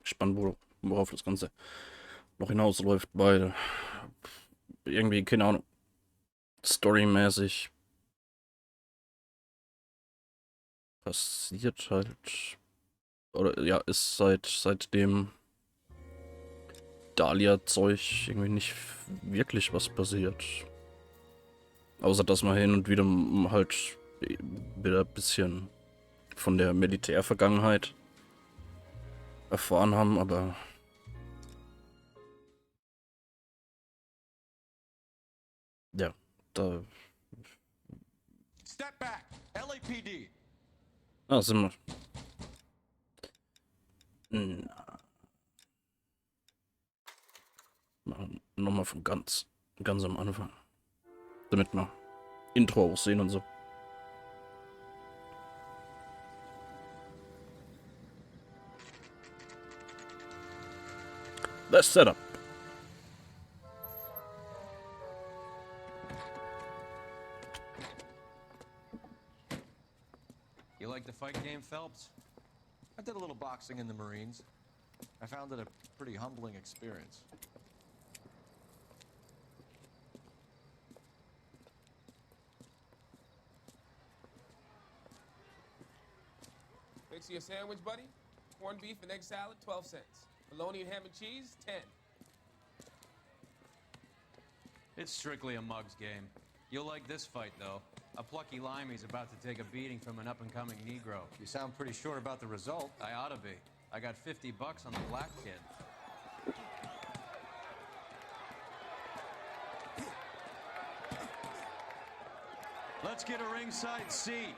Gespannt, worauf das Ganze noch hinausläuft, weil irgendwie, keine Ahnung, storymäßig passiert halt, oder ja, ist seitdem Dahlia-Zeug irgendwie nicht wirklich was passiert. Außer dass man hin und wieder halt wieder ein bisschen von der Militärvergangenheit erfahren haben, aber ja, da Step back, LAPD. sind wir. Na, machen wir nochmal von ganz am Anfang. Damit wir Intro auch sehen und so. The setup. You like the fight game, Phelps? I did a little boxing in the Marines. I found it a pretty humbling experience. Fix you a sandwich, buddy? Corned beef and egg salad, 12 cents. Bologna and ham and cheese, 10. It's strictly a mug's game. You'll like this fight, though. A plucky limey's about to take a beating from an up-and-coming Negro. You sound pretty sure about the result. I ought to be. I got $50 on the black kid. Let's get a ringside seat.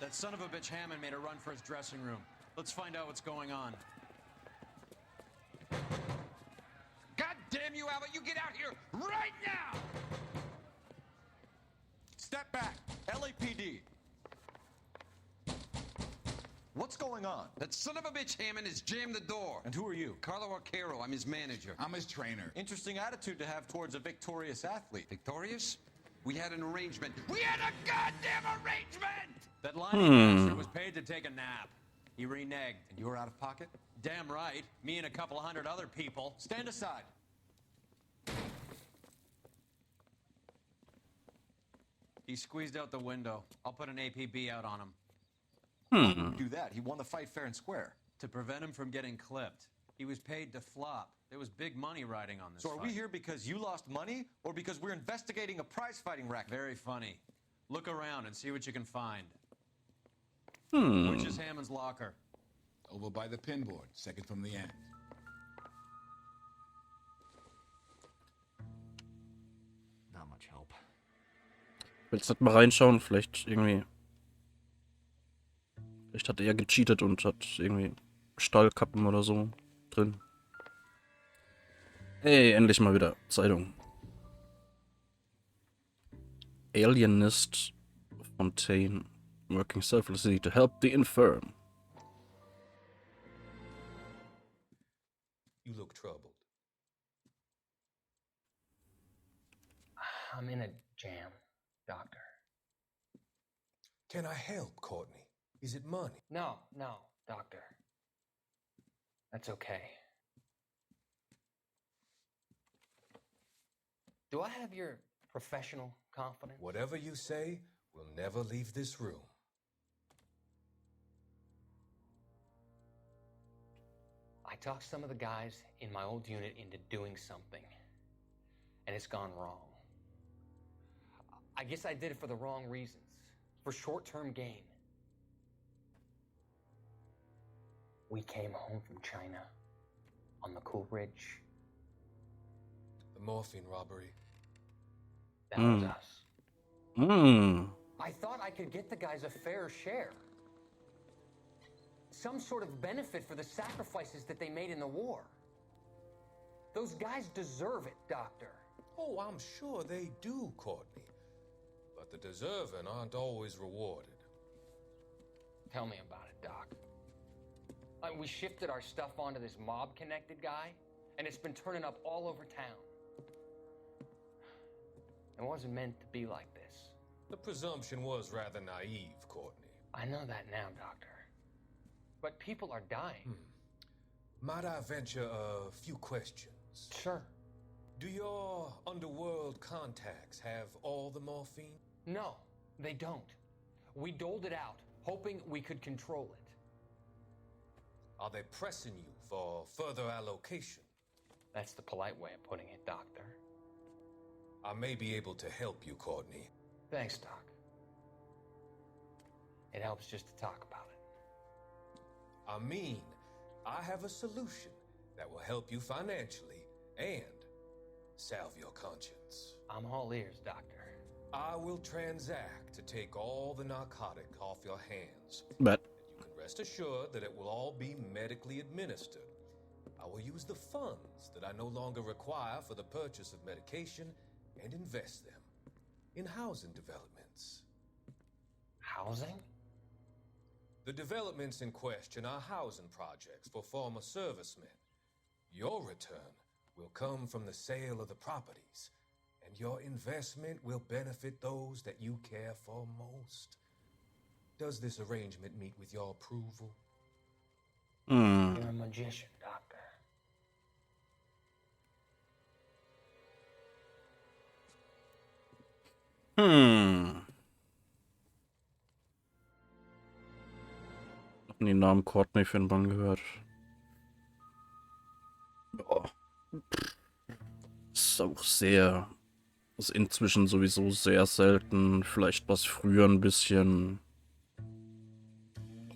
That son of a bitch Hammond made a run for his dressing room. Let's find out what's going on. God damn you, Albert, you get out here right now! Step back, LAPD. What's going on? That son of a bitch Hammond has jammed the door. And who are you? Carlo Arcaro, I'm his manager. I'm his trainer. Interesting attitude to have towards a victorious athlete. Victorious? We had an arrangement. We had a goddamn arrangement! That limey bastard was paid to take a nap. He reneged. And you were out of pocket? Damn right. Me and a couple hundred other people. Stand aside. He squeezed out the window. I'll put an APB out on him. Do that. He won the fight fair and square. To prevent him from getting clipped. He was paid to flop. There was big money riding on this So are fight. we here because you lost money or because we're investigating a prize-fighting racket? Very funny. Look around and see what you can find. Hmm. Which is Hammond's locker? Over by the pinboard, second from the end. Not much help. Willst du mal reinschauen? Vielleicht irgendwie. Vielleicht hat er gecheatet und hat irgendwie Stahlkappen oder so drin. Hey, endlich mal wieder Zeitung. Alienist Fontaine working selflessly to help the infirm. You look troubled. I'm in a jam, Doctor. Can I help, Courtney? Is it money? No, Doctor. That's okay. Do I have your professional confidence? Whatever you say, we'll never leave this room. I talked some of the guys in my old unit into doing something, and it's gone wrong. I guess I did it for the wrong reasons, for short-term gain. We came home from China on the Cool Ridge. The morphine robbery. That was us. I thought I could get the guys a fair share. Some sort of benefit for the sacrifices that they made in the war. Those guys deserve it, Doctor. Oh, I'm sure they do, Courtney. But the deserving aren't always rewarded. Tell me about it, Doc. We shifted our stuff onto this mob-connected guy, and it's been turning up all over town. It wasn't meant to be like this. The presumption was rather naive, Courtney. I know that now, Doctor. But people are dying. Might I venture a few questions? Sure. Do your underworld contacts have all the morphine? No, they don't. We doled it out, hoping we could control it. Are they pressing you for further allocation? That's the polite way of putting it, Doctor. I may be able to help you, Courtney. Thanks, Doc. It helps just to talk about it. I mean, I have a solution that will help you financially and salve your conscience. I'm all ears, Doctor. I will transact to take all the narcotic off your hands. But You can rest assured that it will all be medically administered. I will use the funds that I no longer require for the purchase of medication and invest them in housing developments. Housing? The developments in question are housing projects for former servicemen. Your return will come from the sale of the properties, and your investment will benefit those that you care for most. Does this arrangement meet with your approval? You're a magician, Doctor. Noch nie den Namen Courtney Finban gehört. Boah. Ist auch sehr... Ist inzwischen sowieso sehr selten. Vielleicht was früher ein bisschen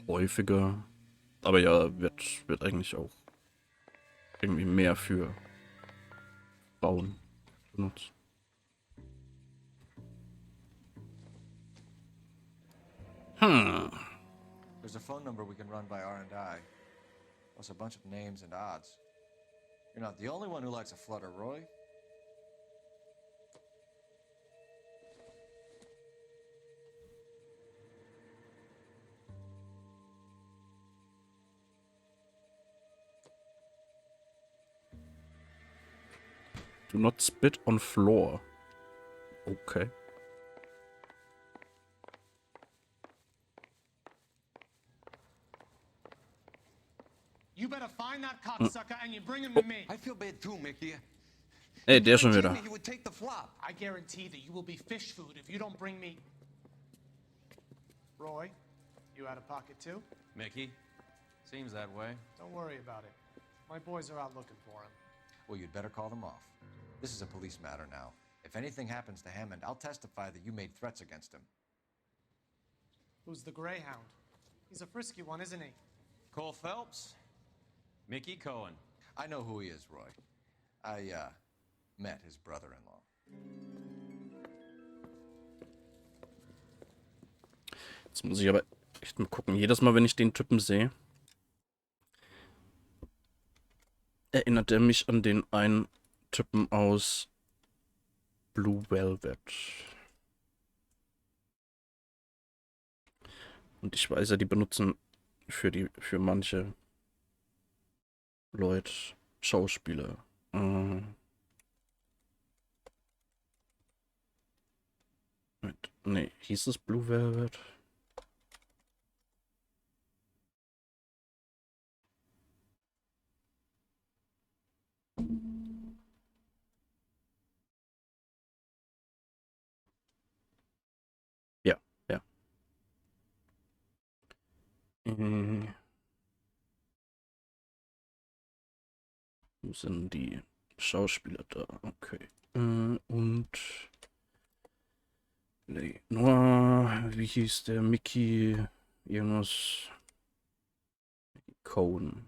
häufiger. Aber ja, wird eigentlich auch irgendwie mehr für Frauen benutzt. There's a phone number we can run by R&I, plus a bunch of names and odds. You're not the only one who likes a flutter, Roy. Do not spit on floor. Okay. You better find that cocksucker and you bring him to me. I feel bad too, Mickey. Ey, der schon wieder. He would take the flop. I guarantee that you will be fish food if you don't bring me... Roy, you out of pocket too? Mickey? Seems that way. Don't worry about it. My boys are out looking for him. Well, you'd better call them off. This is a police matter now. If anything happens to Hammond, I'll testify that you made threats against him. Who's the Greyhound? He's a frisky one, isn't he? Cole Phelps? Mickey Cohen. I know who he is, Roy. I, met his brother-in-law. Jetzt muss ich aber echt mal gucken. Jedes Mal, wenn ich den Typen sehe, erinnert er mich an den einen Typen aus Blue Velvet. Und ich weiß ja, die benutzen für manche Leute Schauspieler. Nee, hieß es Blue Velvet? Ja, ja. Wo sind die Schauspieler da? Okay. Und Noire, wie hieß der? Mickey, irgendwas. Cone.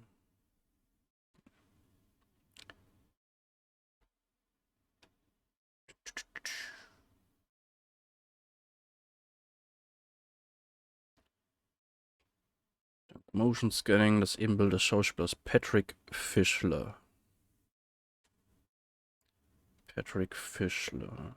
Motion Scanning, das Ebenbild des Schauspielers Patrick Fischler. Patrick Fischler.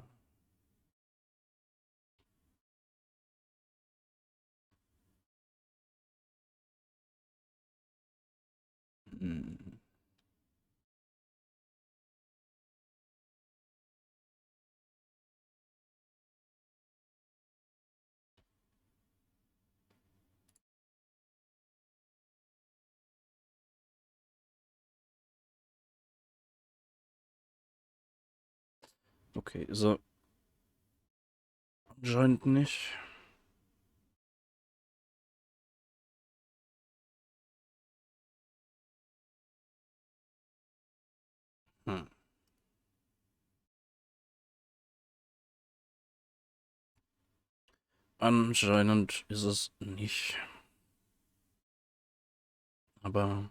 Okay, so. Anscheinend nicht. Anscheinend ist es nicht. Aber...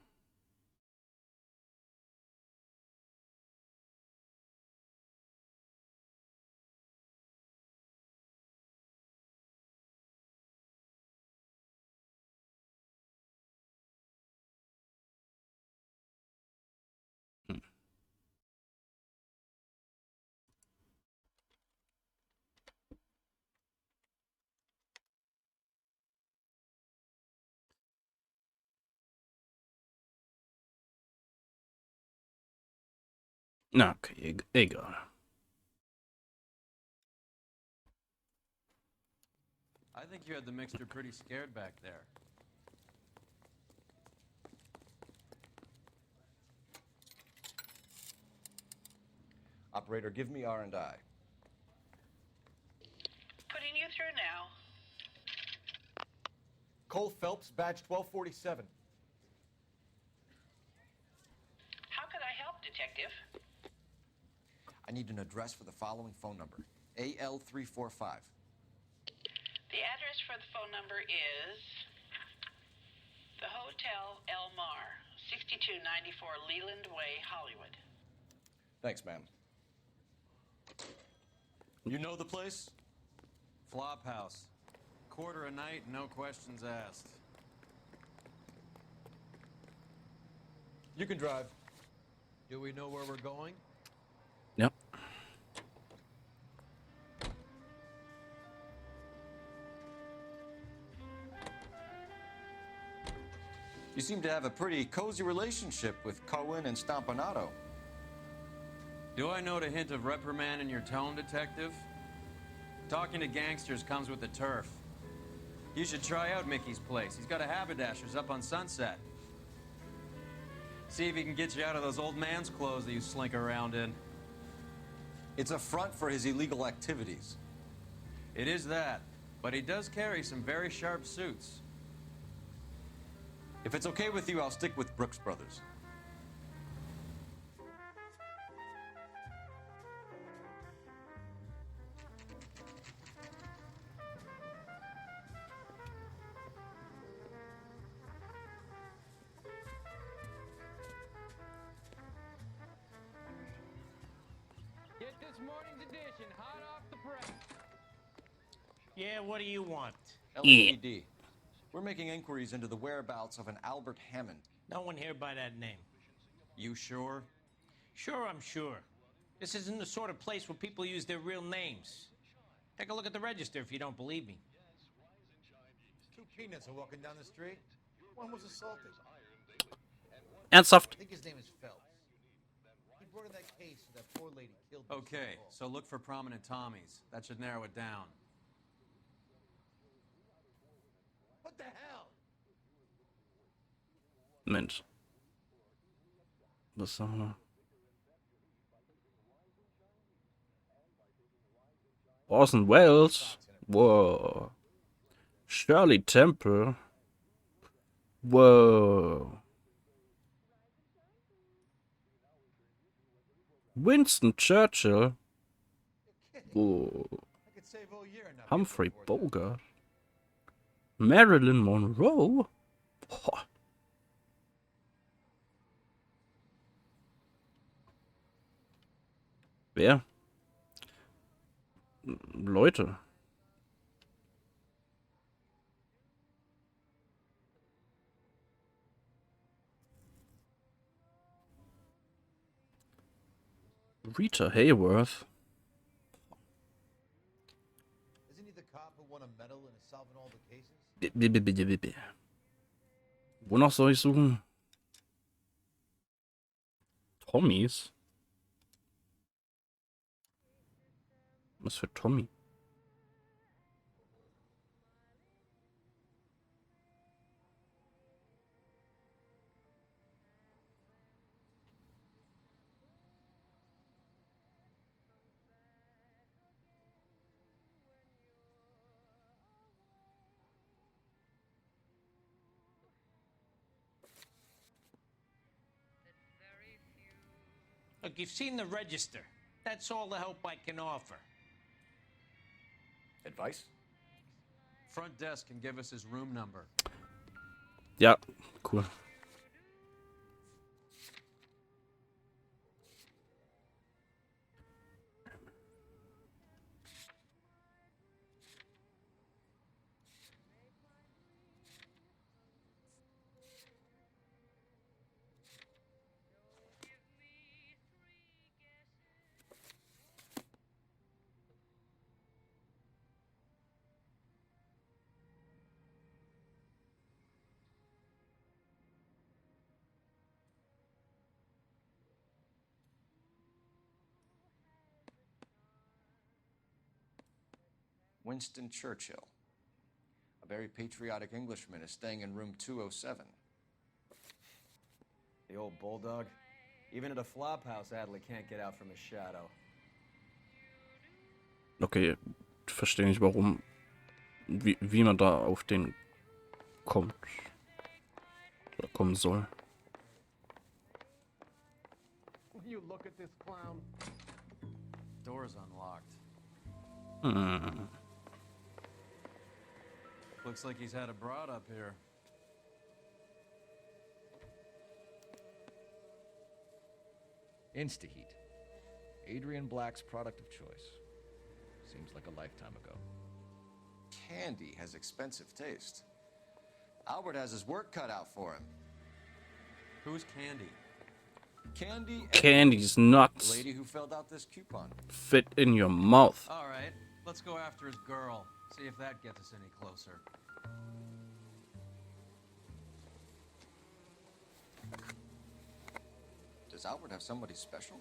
Na, okay, egal. I think you had the mixture pretty scared back there. Operator, give me R&I. Putting you through now. Cole Phelps, badge 1247. How could I help, Detective? I need an address for the following phone number. AL345. The address for the phone number is the Hotel El Mar, 6294 Leland Way, Hollywood. Thanks, ma'am. You know the place? Flophouse. Quarter a night, no questions asked. You can drive. Do we know where we're going? Yep. You seem to have a pretty cozy relationship with Cohen and Stompanato. Do I note a hint of reprimand in your tone, Detective? Talking to gangsters comes with the turf. You should try out Mickey's place. He's got a haberdasher's up on Sunset. See if he can get you out of those old man's clothes that you slink around in. It's a front for his illegal activities. It is that, but he does carry some very sharp suits. If it's okay with you, I'll stick with Brooks Brothers. Get this morning's edition hot off the press. Yeah, what do you want? LAPD. We're making inquiries into the whereabouts of an Albert Hammond. No one here by that name. You sure? Sure, I'm sure. This isn't the sort of place where people use their real names. Take a look at the register if you don't believe me. Two peanuts are walking down the street. One was assaulted. Ernsthaft? I think his name is Phelps. He brought in that case of that poor lady killed. Okay, so look for prominent Tommies. That should narrow it down. What the hell? Mensch. Was sagen wir? Orson Welles? Whoa. Shirley Temple? Whoa. Winston Churchill? Whoa. Humphrey Bogart? Marilyn Monroe? Boah. Wer? Leute. Rita Hayworth. Isn't he the cop who won a medal in solving all the cases? Wonach soll ich suchen? Tommys? Was für Tommy? Look, you've seen the register. That's all the help I can offer. Advice? Front desk can give us his room number. Ja, cool. Winston Churchill. A very patriotic Englishman is staying in room 207. The old bulldog. Even at a flop house, Adley can't get out from his shadow. Okay, verstehe nicht warum, wie man da auf den kommt. Oder kommen soll. You look at this clown. Door's unlocked. Looks like he's had a broad up here. Instaheat. Adrian Black's product of choice. Seems like a lifetime ago. Candy has expensive taste. Albert has his work cut out for him. Who's Candy? Candy. Candy's The nuts. lady who filled out this coupon. Fit in your mouth. All right, let's go after his girl. See if that gets us any closer. Does Albert have somebody special?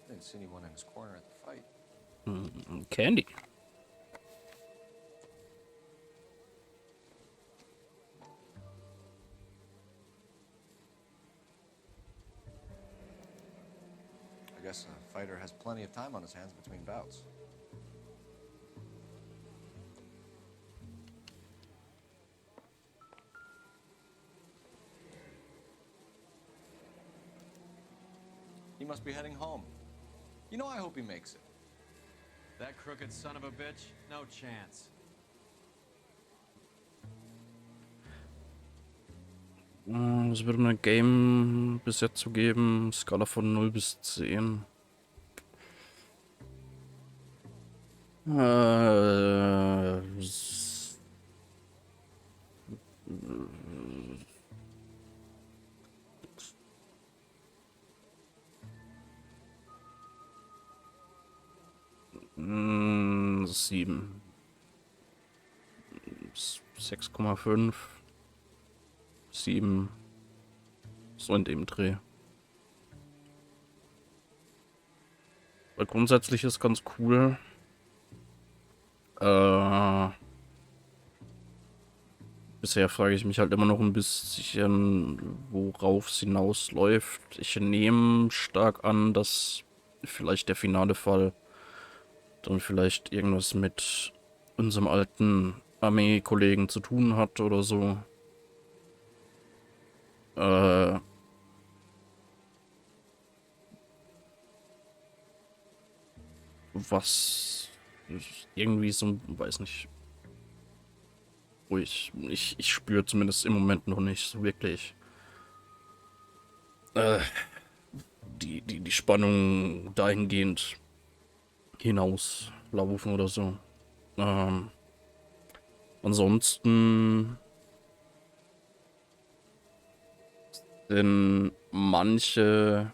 I didn't see anyone in his corner at the fight. Candy. I guess a fighter has plenty of time on his hands between bouts. He must be heading home. You know, I hope he makes it. That crooked son of a bitch? No chance. Was würde mir ein Game bis jetzt zu geben? Skala von 0 bis 10. Sieben. 6,5. 7. So in dem Dreh. Weil grundsätzlich ist ganz cool. Bisher frage ich mich halt immer noch ein bisschen, worauf es hinausläuft. Ich nehme stark an, dass vielleicht der finale Fall dann vielleicht irgendwas mit unserem alten Armee-Kollegen zu tun hat oder so. Was irgendwie so, weiß nicht, ruhig. Ich spüre zumindest im Moment noch nicht so wirklich die Spannung dahingehend hinauslaufen oder so. Ansonsten sind manche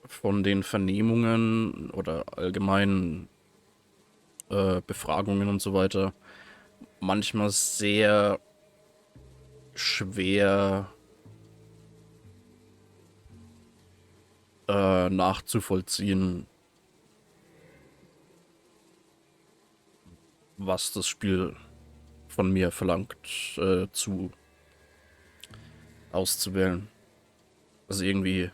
von den Vernehmungen oder allgemeinen Befragungen und so weiter manchmal sehr schwer nachzuvollziehen, was das Spiel von mir verlangt, auszuwählen. Also irgendwie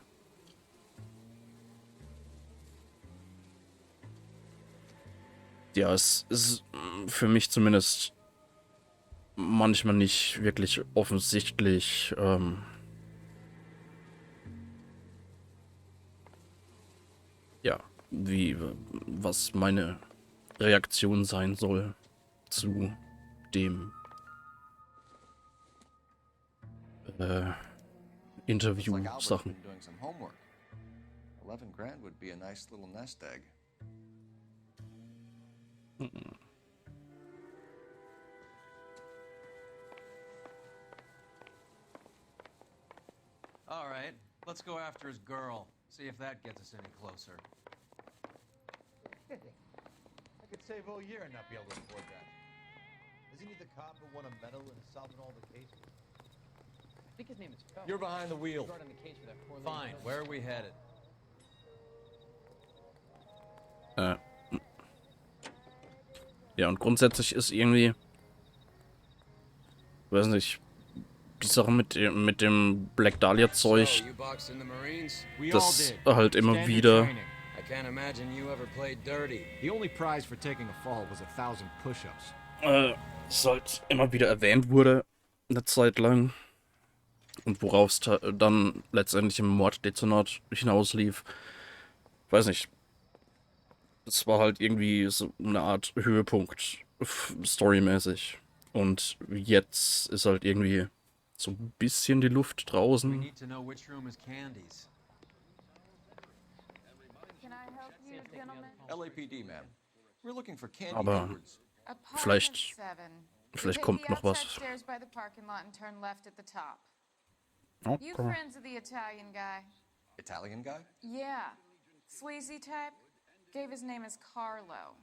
ja, es ist für mich zumindest manchmal nicht wirklich offensichtlich, ja, was meine Reaktion sein soll zu dem Interview-Sachen. Doing some homework. 11 grand would be a nice little nest egg. All right, let's go after his girl. See if that gets us any closer. I could save all year and not be able to afford that. Isn't he the cop who won a medal in solving all the cases? I think his name is Phil. You're behind the wheel. Brought on the case for that poor lady. Fine, where are we headed? Ja, und grundsätzlich ist irgendwie, weiß nicht, die Sache mit dem Black Dahlia Zeug, You boxed in the Marines? das halt immer wieder I can't imagine you ever played dirty. The only prize for taking a fall was 1,000 push-ups. es halt immer wieder erwähnt wurde, eine Zeit lang. Und worauf es dann letztendlich im Morddezernat hinauslief. Weiß nicht. Es war halt irgendwie so eine Art Höhepunkt, storymäßig. Und jetzt ist halt irgendwie so ein bisschen die Luft We draußen. need to know which room is Candy's. Can I help you, gentlemen? LAPD, ma'am. We're looking for Candy Aber Edwards. vielleicht kommt noch was. Upstairs by the parking lot and turn left at the top. You Okay. friends of the Italian guy? Italian guy? Yeah. Sleazy type? Gave his name as Carlo.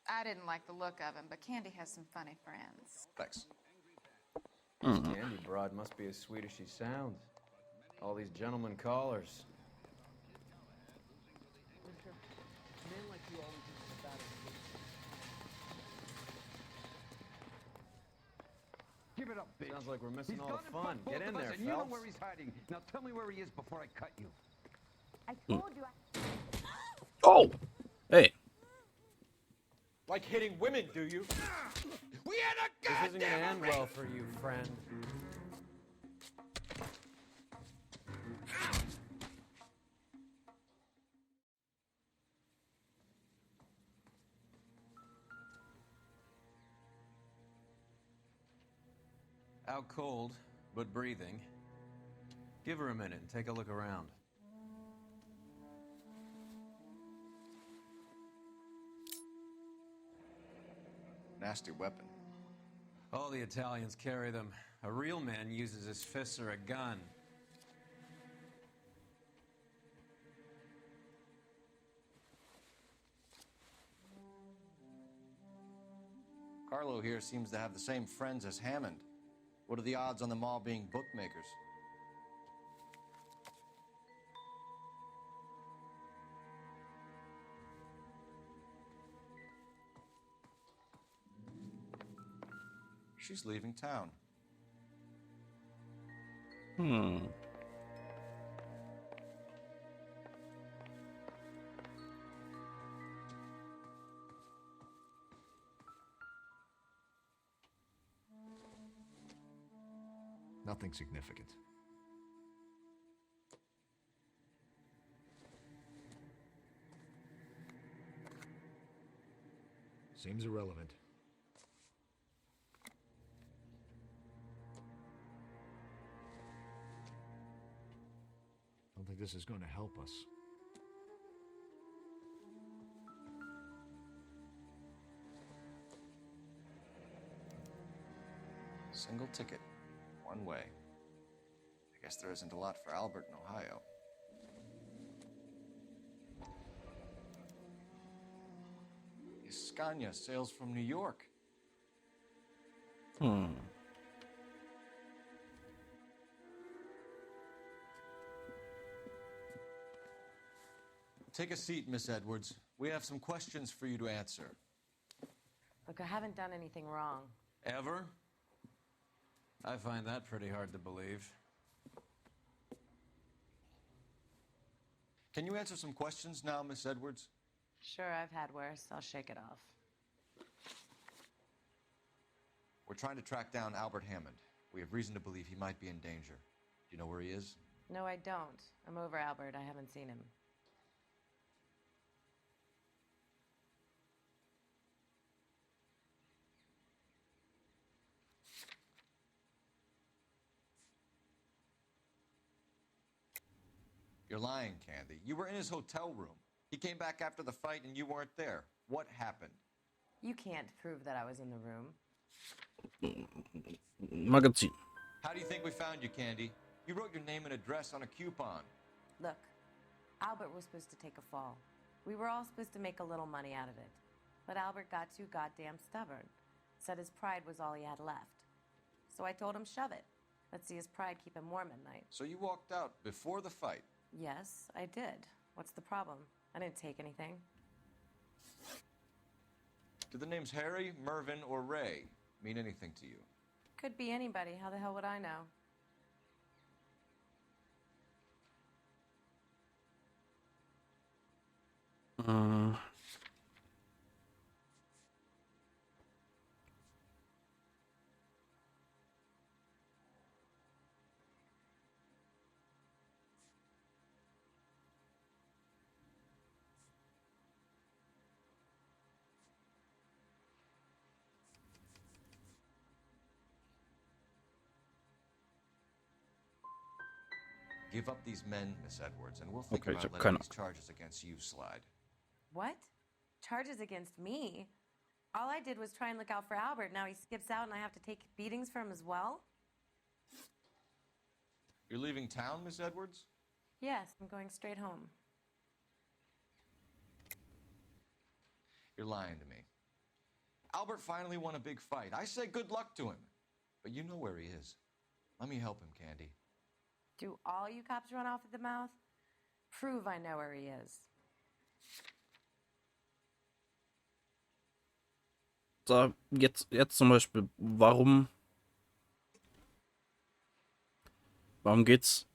I didn't like the look of him, but Candy has some funny friends. Thanks. This Candy broad must be as sweet as she sounds. All these gentlemen callers. Give it up, bitch. Sounds like we're missing He's all gone the and fun. fucked both Get in of us, there, and you know Phelps. where he's hiding. Now tell me where he is before I cut you. I told you Oh! Hey! Like hitting women, do you? We had a This isn't gonna goddamn end well for you, friend. Out cold, but breathing. Give her a minute and take a look around. Nasty weapon. All the Italians carry them. A real man uses his fists or a gun. Carlo here seems to have the same friends as Hammond. What are the odds on them all being bookmakers? She's leaving town. Nothing significant. Seems irrelevant. Don't think this is going to help us. single ticket, one way. I guess there isn't a lot for Albert in Ohio. Scania sails from New York. Take a seat, Miss Edwards. We have some questions for you to answer. Look, I haven't done anything wrong. Ever? I find that pretty hard to believe. Can you answer some questions now, Miss Edwards? Sure, I've had worse. I'll shake it off. We're trying to track down Albert Hammond. We have reason to believe he might be in danger. Do you know where he is? No, I don't. I'm over Albert. I haven't seen him. You're lying, Candy. You were in his hotel room. He came back after the fight and you weren't there. What happened? You can't prove that I was in the room. Magazin. How do you think we found you, Candy? You wrote your name and address on a coupon. Look, Albert was supposed to take a fall. We were all supposed to make a little money out of it. But Albert got too goddamn stubborn. Said his pride was all he had left. So I told him, shove it. Let's see his pride keep him warm at night. So you walked out before the fight? Yes, I did. What's the problem? I didn't take anything. Do the names Harry, Mervyn, or Ray mean anything to you? Could be anybody. How the hell would I know? Give up these men, Miss Edwards, and we'll think Okay, ich about hab letting keine these charges against you slide. What? Charges against me? All I did was try and look out for Albert. Now he skips out and I have to take beatings for him as well? You're leaving town, Miss Edwards? Yes, I'm going straight home. You're lying to me. Albert finally won a big fight. I say good luck to him. But you know where he is. Let me help him, Candy. Do all you cops run off at the mouth? Prove I know where he is. So, jetzt zum Beispiel, warum geht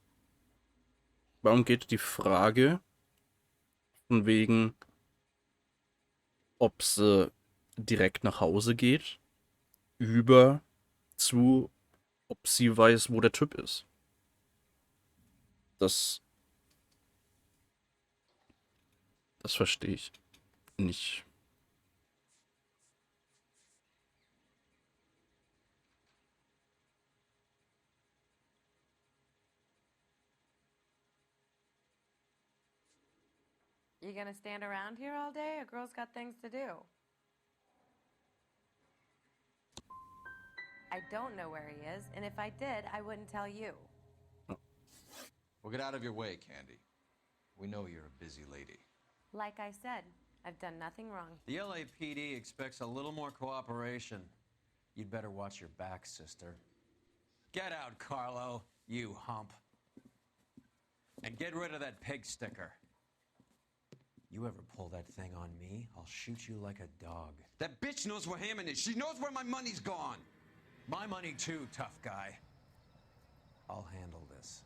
die Frage von wegen, ob sie direkt nach Hause geht, über zu, ob sie weiß, wo der Typ ist. Das verstehe ich nicht. You gonna stand around here all day? A girl's got things to do. I don't know where he is, and if I did, I wouldn't tell you. Well, get out of your way, Candy. We know you're a busy lady. Like I said, I've done nothing wrong. The LAPD expects a little more cooperation. You'd better watch your back, sister. Get out, Carlo, you hump. And get rid of that pig sticker. You ever pull that thing on me, I'll shoot you like a dog. That bitch knows where Hammond is. She knows where my money's gone. My money too, tough guy. I'll handle this.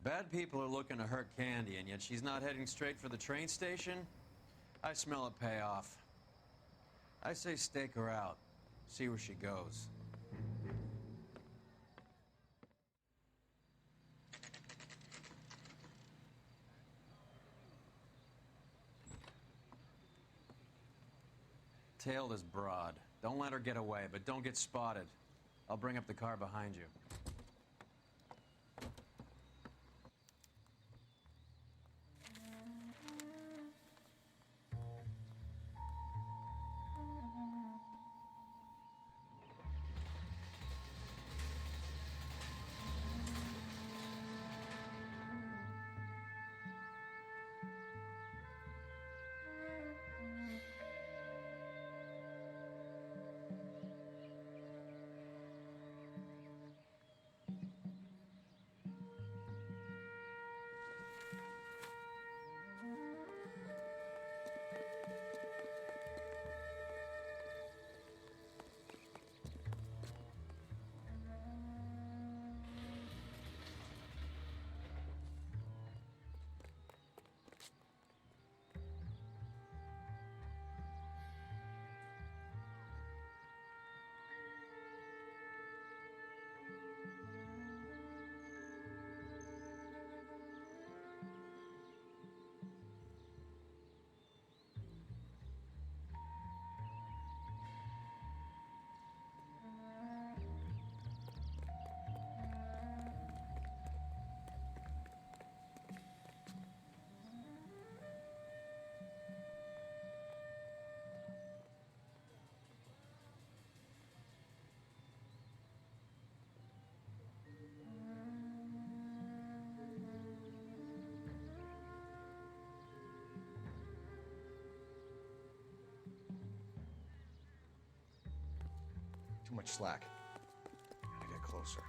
Bad people are looking to hurt Candy, and yet she's not heading straight for the train station? I smell a payoff. I say stake her out. See where she goes. Tail this broad. Don't let her get away, but don't get spotted. I'll bring up the car behind you. Too much slack. Gotta get closer.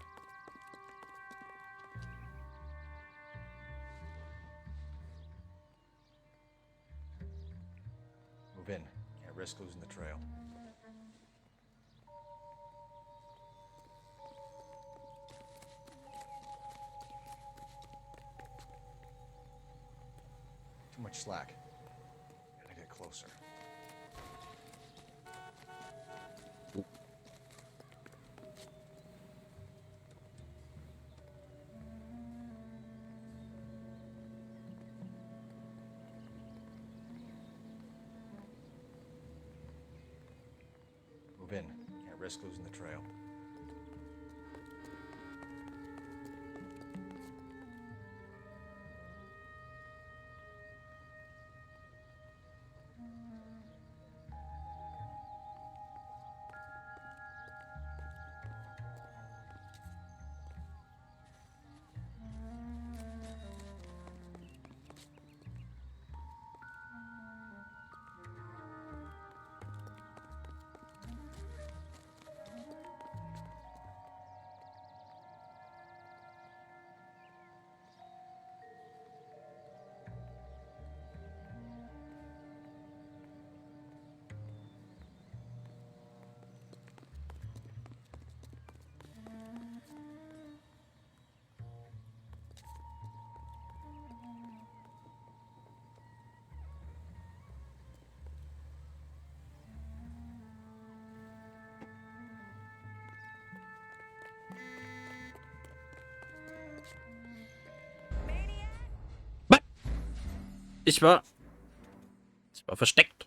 Move in. Can't risk losing the trail. Too much slack. Gotta get closer. Move in. Can't risk losing the trail. Ich war versteckt.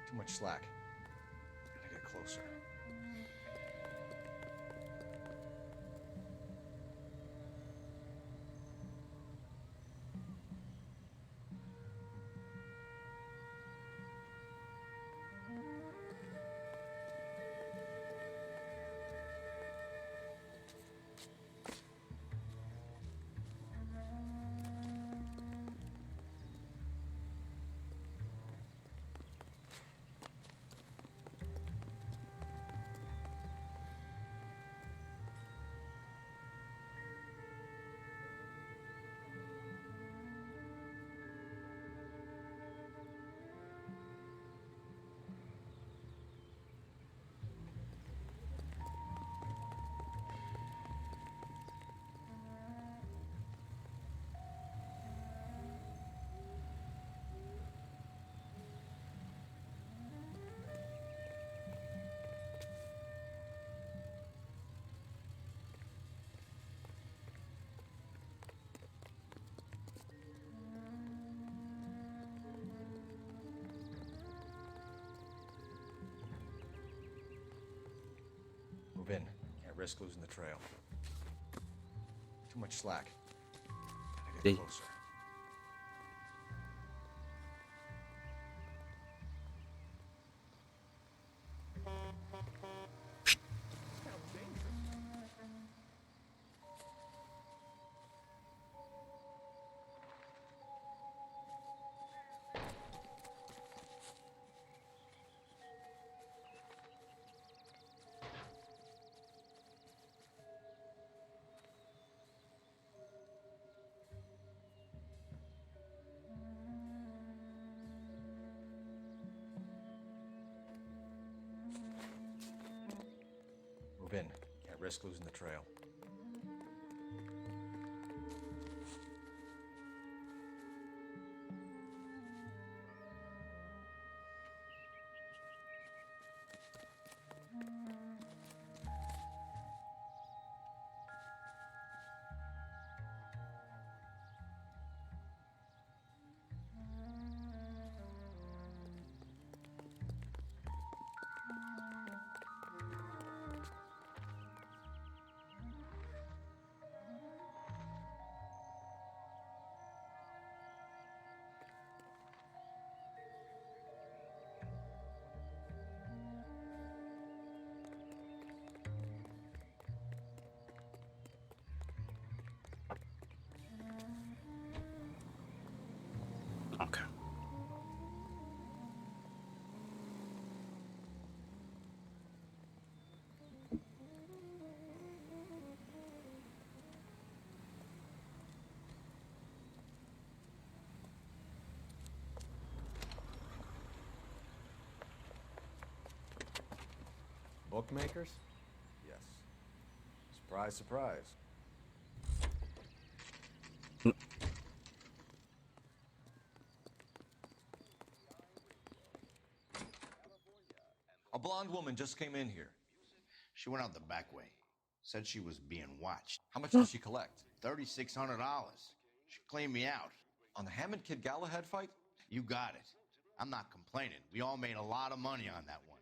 Too much slack. Gotta get closer. Move in. Can't risk losing the trail. Too much slack. Gotta get closer. Move in. Can't risk losing the trail. Bookmakers? Yes. Surprise, surprise. A blonde woman just came in here. She went out the back way. Said she was being watched. How much did she collect? $3,600. She cleaned me out. On the Hammond Kid Galahad fight? You got it. I'm not complaining. We all made a lot of money on that one.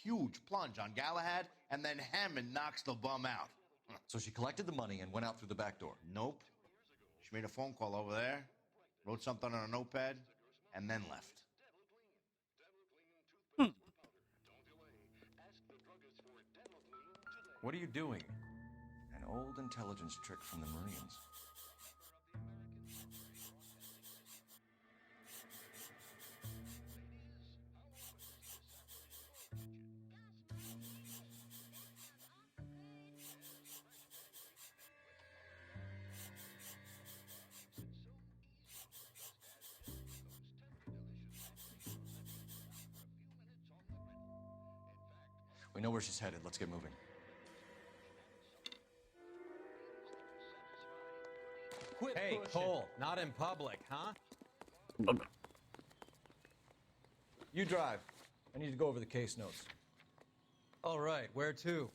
Huge plunge on Galahad, and then Hammond knocks the bum out. So she collected the money and went out through the back door? Nope. She made a phone call over there, wrote something on a notepad, and then left. What are you doing? An old intelligence trick from the Marines. We know where she's headed. Let's get moving. Hey, Cole, not in public, huh? You drive. I need to go over the case notes. All right, where to?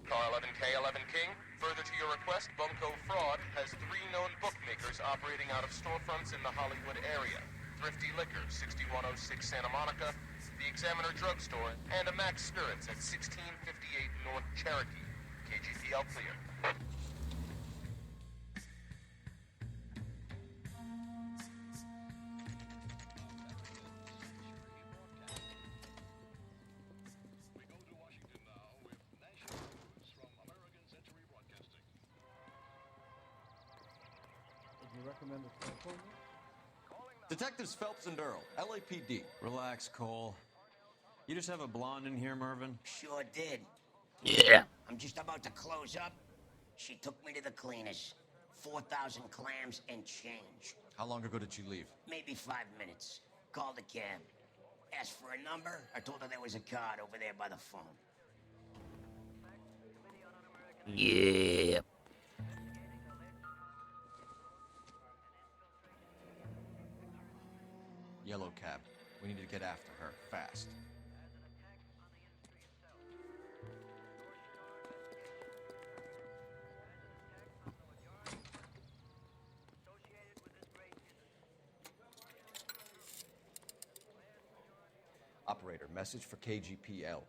Car 11K, 11 King. Further to your request, Bunko Fraud has 3 known bookmakers operating out of storefronts in the Hollywood area. Thrifty Liquor, 6106 Santa Monica, the Examiner Drugstore, and a Max Spirits at 1658 North Cherokee. KGPL clear. Detectives Phelps and Earl, LAPD. Relax, Cole. You just have a blonde in here, Mervyn? Sure did. Yeah. I'm just about to close up. She took me to the cleaners. 4,000 clams and change. How long ago did she leave? Maybe 5 minutes. Called a cab. Asked for a number. I told her there was a card over there by the phone. Yeah. Yellow cab. We need to get after her, fast. Operator, message for KGPL.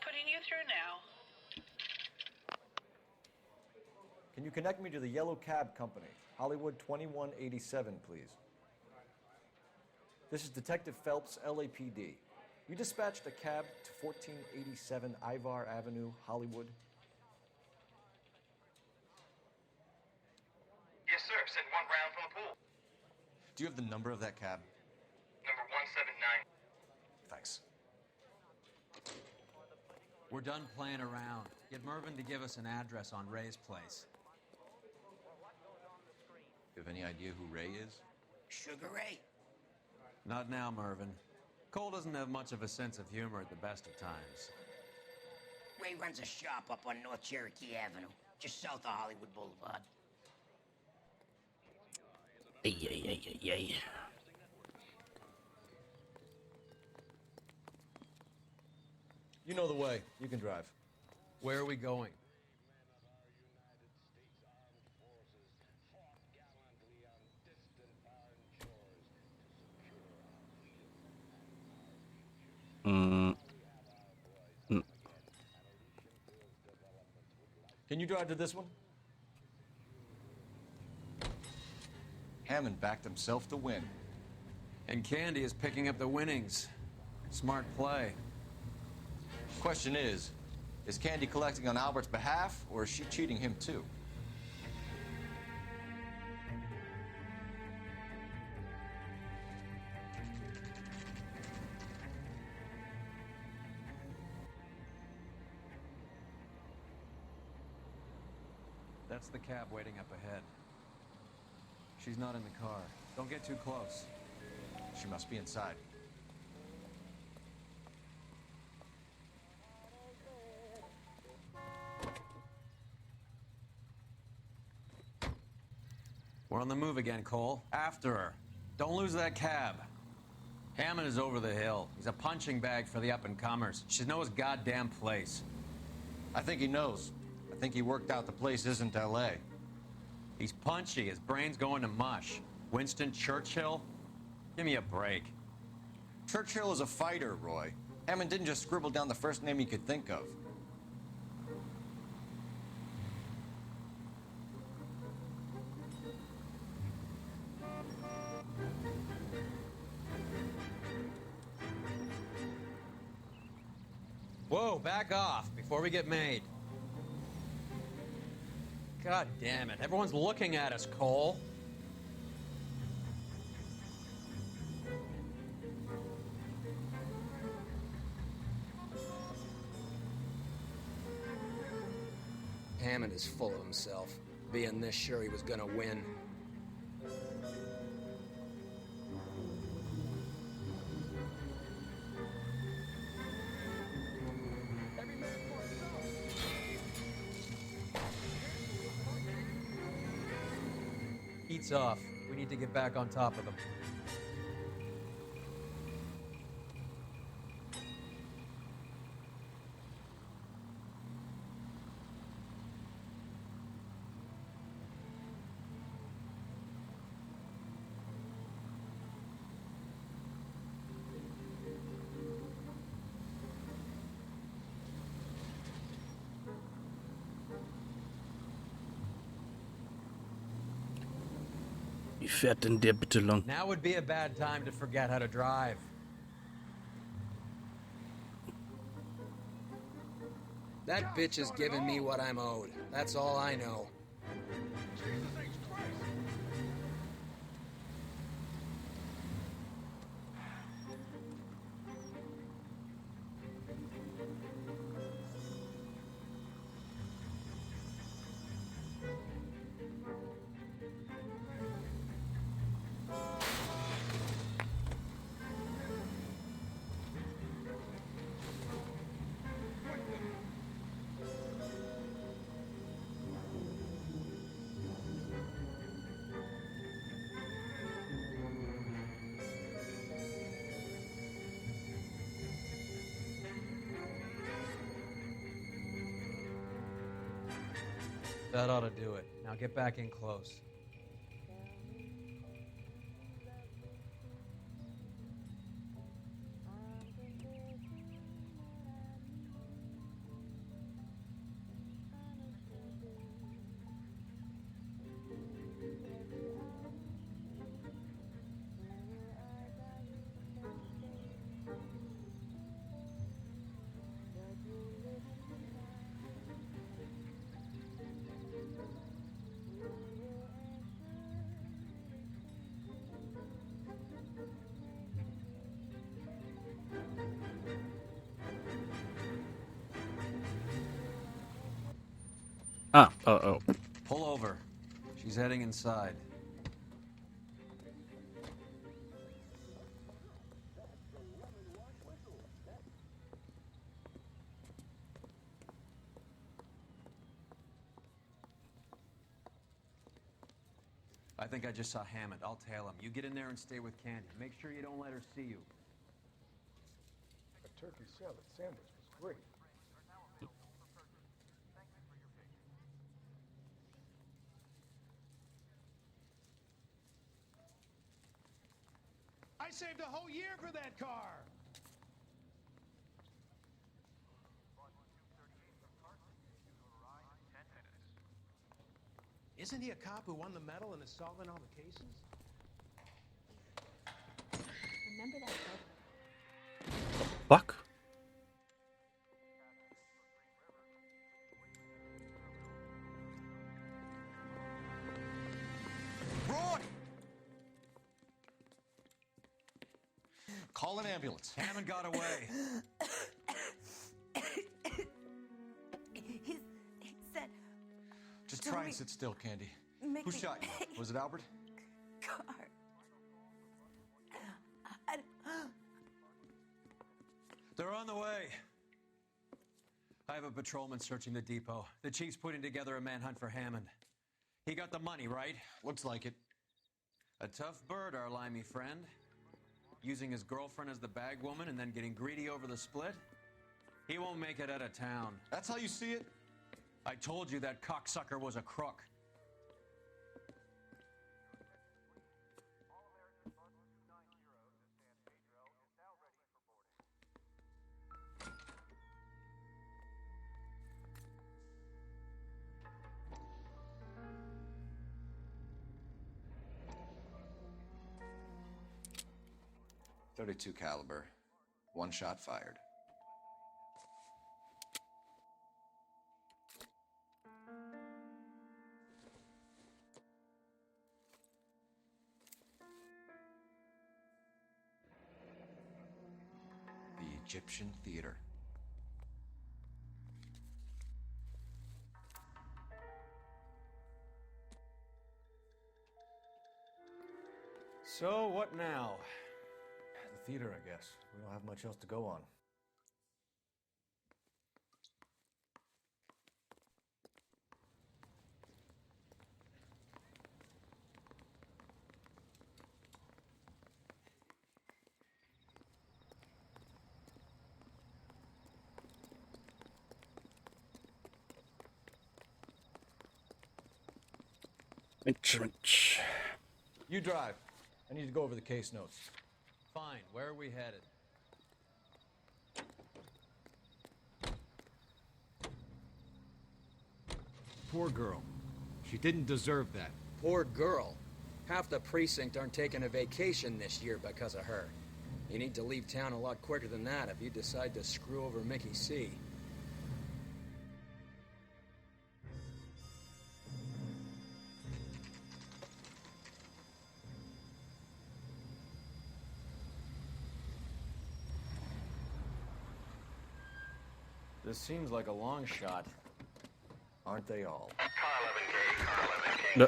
Putting you through now. Can you connect me to the Yellow Cab Company? Hollywood 2187, please. This is Detective Phelps, LAPD. You dispatched a cab to 1487 Ivar Avenue, Hollywood? Yes, sir. Sent 1 round from the pool. Do you have the number of that cab? Number 179. Thanks. We're done playing around. Get Mervyn to give us an address on Ray's place. You have any idea who Ray is? Sugar Ray? Not now, Mervyn. Cole doesn't have much of a sense of humor at the best of times. Ray runs a shop up on North Cherokee Avenue, just south of Hollywood Boulevard. Yay. You know the way. You can drive. Where are we going? Can you drive to this one? Hammond backed himself to win. And Candy is picking up the winnings. Smart play. Question is Candy collecting on Albert's behalf, or is she cheating him too? That's the cab waiting up ahead. She's not in the car. Don't get too close. She must be inside. We're on the move again, Cole. After her. Don't lose that cab. Hammond is over the hill. He's a punching bag for the up-and-comers. Should know his goddamn place. I think he knows. I think he worked out the place isn't L.A. He's punchy. His brain's going to mush. Winston Churchill? Give me a break. Churchill is a fighter, Roy. Hammond didn't just scribble down the first name he could think of. Whoa, back off before we get made. God damn it. Everyone's looking at us, Cole. Hammond is full of himself, being this sure he was gonna win. Heat's off. We need to get back on top of them. Wie fährt denn der bitte lang? Now would be a bad time to forget how to drive. That bitch is giving me what I'm owed. That's all I know. That ought to do it. Now get back in close. Oh. Pull over. She's heading inside. I think I just saw Hammond. I'll tail him. You get in there and stay with Candy. Make sure you don't let her see you. A turkey salad sandwich was great. I saved a whole year for that car! Isn't he a cop who won the medal and is solving all the cases? Remember that Fuck. Roy! Call an ambulance. Hammond got away. He said... Just try and sit still, Candy. Who shot you? Was it Albert? Car. They're on the way. I have a patrolman searching the depot. The chief's putting together a manhunt for Hammond. He got the money, right? Looks like it. A tough bird, our limey friend. Using his girlfriend as the bag woman and then getting greedy over the split? He won't make it out of town. That's how you see it? I told you that cocksucker was a crook. .32 caliber. One shot fired. The Egyptian Theater. So, what now? The theater, I guess. We don't have much else to go on. Mitch. You drive. I need to go over the case notes. Fine, where are we headed? Poor girl. She didn't deserve that. Poor girl. Half the precinct aren't taking a vacation this year because of her. You need to leave town a lot quicker than that if you decide to screw over Mickey C. This seems like a long shot. Aren't they all? No.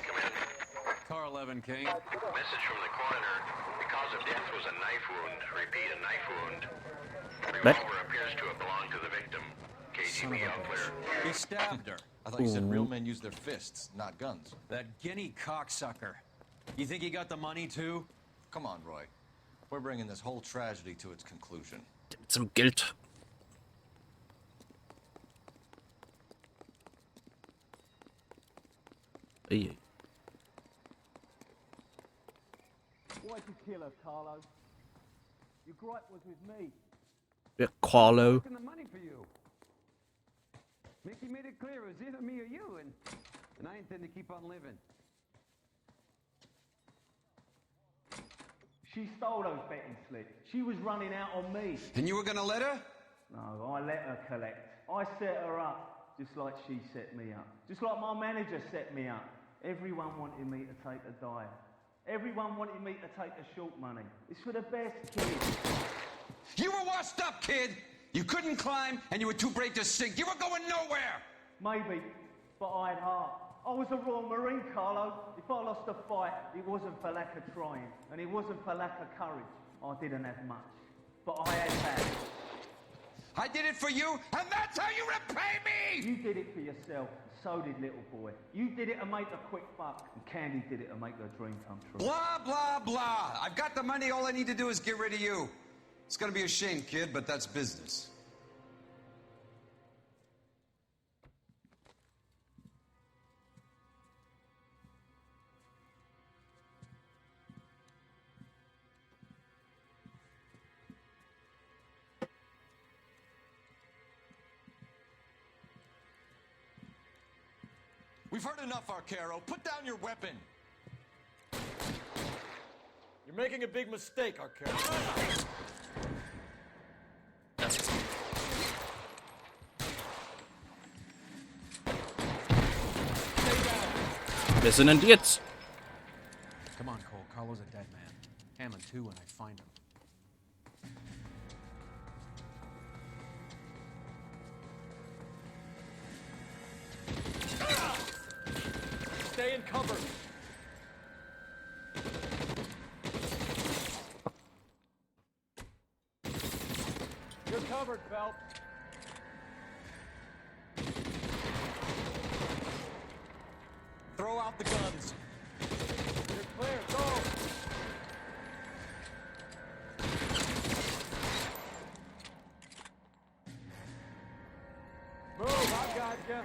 Car 11 King. Message from the coroner. The cause of death was a knife wound. Repeat, a knife wound. Revolver appears to have belonged to the victim. KGB all clear. He stabbed her. I thought you said real men use their fists, not guns. That guinea cocksucker. You think he got the money too? Come on, Roy. We're bringing this whole tragedy to its conclusion. Some Geld. Hey. Why'd you kill her, Carlo? Your gripe was with me. Yeah, Carlo. The money for you. Mickey made it clear it was either me or you, and I intend to keep on living. She stole those betting slips. She was running out on me. And you were gonna let her? No, I let her collect. I set her up, just like she set me up. Just like my manager set me up. Everyone wanted me to take a dive. Everyone wanted me to take the short money. It's for the best kids. You were washed up, kid! You couldn't climb, and you were too brave to sink. You were going nowhere! Maybe, but I had heart. I was a Royal Marine, Carlo. If I lost a fight, it wasn't for lack of trying, and it wasn't for lack of courage. I didn't have much, but I had that. I did it for you, and that's how you repay me! You did it for yourself, so did little boy. You did it to make a quick buck, and Candy did it to make her dream come true. Blah, blah, blah. I've got the money, all I need to do is get rid of you. It's gonna be a shame, kid, but that's business. We've heard enough, Arcaro. Put down your weapon. You're making a big mistake, Arcaro. Wer sind denn die jetzt? Come on, Cole. Carlo's a dead man. Hammond too when I find him. Stay in cover. You're covered, Phelps. Throw out the gun. ya?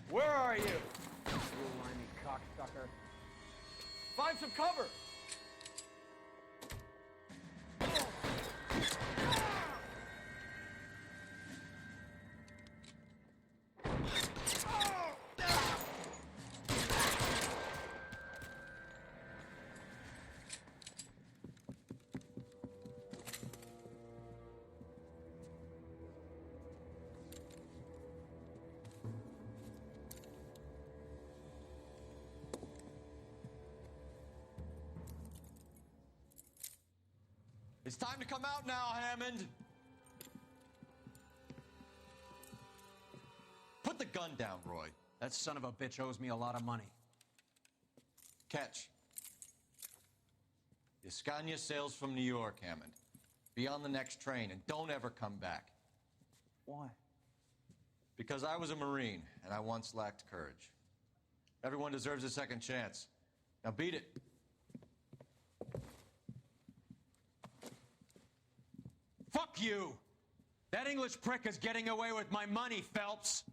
Where are you? You limey cocksucker. Find some cover! It's time to come out now, Hammond. Put the gun down, Roy. That son of a bitch owes me a lot of money. Catch. The Scania sails from New York, Hammond. Be on the next train and don't ever come back. Why? Because I was a Marine and I once lacked courage. Everyone deserves a second chance. Now beat it. Fuck you! That English prick is getting away with my money, Phelps!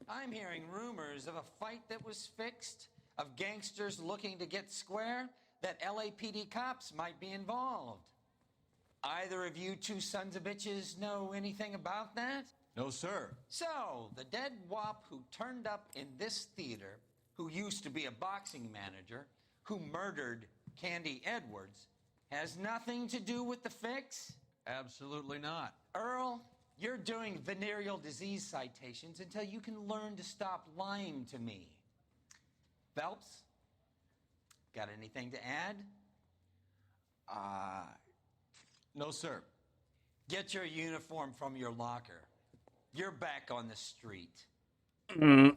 I'm hearing rumors of a fight that was fixed, of gangsters looking to get square, that LAPD cops might be involved. Either of you two sons of bitches know anything about that? No, sir. So, the dead wop who turned up in this theater, who used to be a boxing manager, who murdered Candy Edwards, has nothing to do with the fix? Absolutely not. Earl, you're doing venereal disease citations until you can learn to stop lying to me. Phelps, got anything to add? No, sir. Get your uniform from your locker. You're back on the street. Der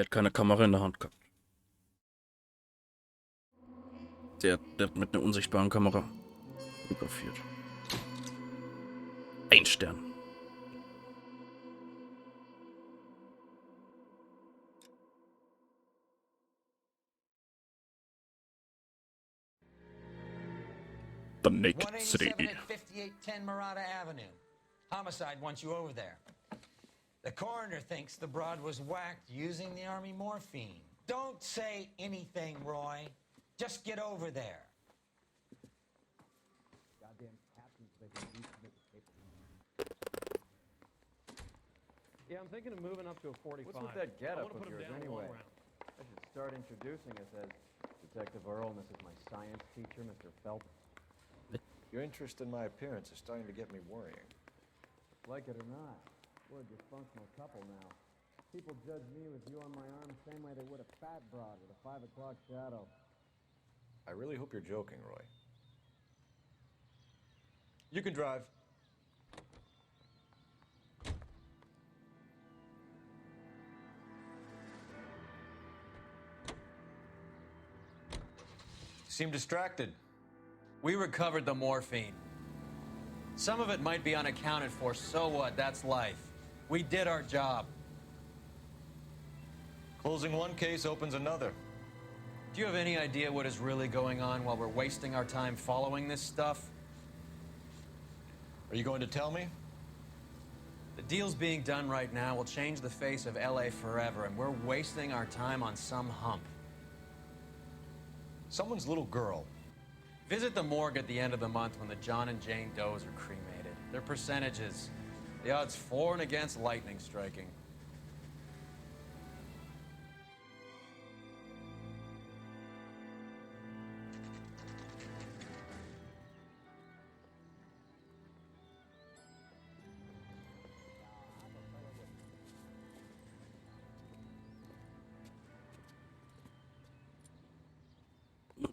hat keine Kamera in der Hand gehabt. Der hat mit einer unsichtbaren Kamera fotografiert. Ein Stern. The Naked City. 5810 Murata Avenue. Homicide wants you over there. The coroner thinks the broad was whacked using the army morphine. Don't say anything, Roy. Just get over there. Goddamn captains making use of the paper. Yeah, I'm thinking of moving up to a 45. What's with that getup of yours anyway? I should start introducing us as Detective Earl, and this is my science teacher, Mr. Phelps. Your interest in my appearance is starting to get me worrying. Like it or not, we're a dysfunctional couple now. People judge me with you on my arm the same way they would a fat broad with a 5 o'clock shadow. I really hope you're joking, Roy. You can drive. Seem distracted. We recovered the morphine. Some of it might be unaccounted for, so what? That's life. We did our job. Closing one case opens another. Do you have any idea what is really going on while we're wasting our time following this stuff? Are you going to tell me? The deals being done right now will change the face of LA forever, and we're wasting our time on some hump. Someone's little girl. Visit the morgue at the end of the month when the John and Jane Does are cremated. Their percentages. The odds for and against lightning striking.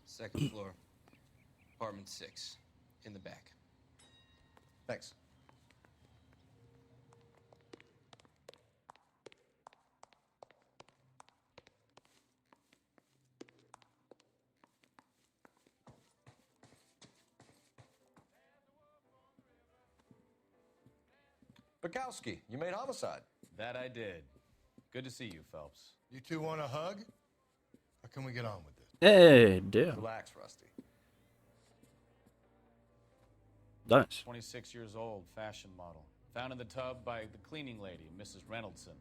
Second floor, apartment 6, in the back. Thanks. Bukowski, you made homicide. That I did. Good to see you, Phelps. You two want a hug? Or can we get on with this? Hey, der. Relax, Rusty. Nice. 26 years old, fashion model. Found in the tub by the cleaning lady, Mrs. Reynoldson.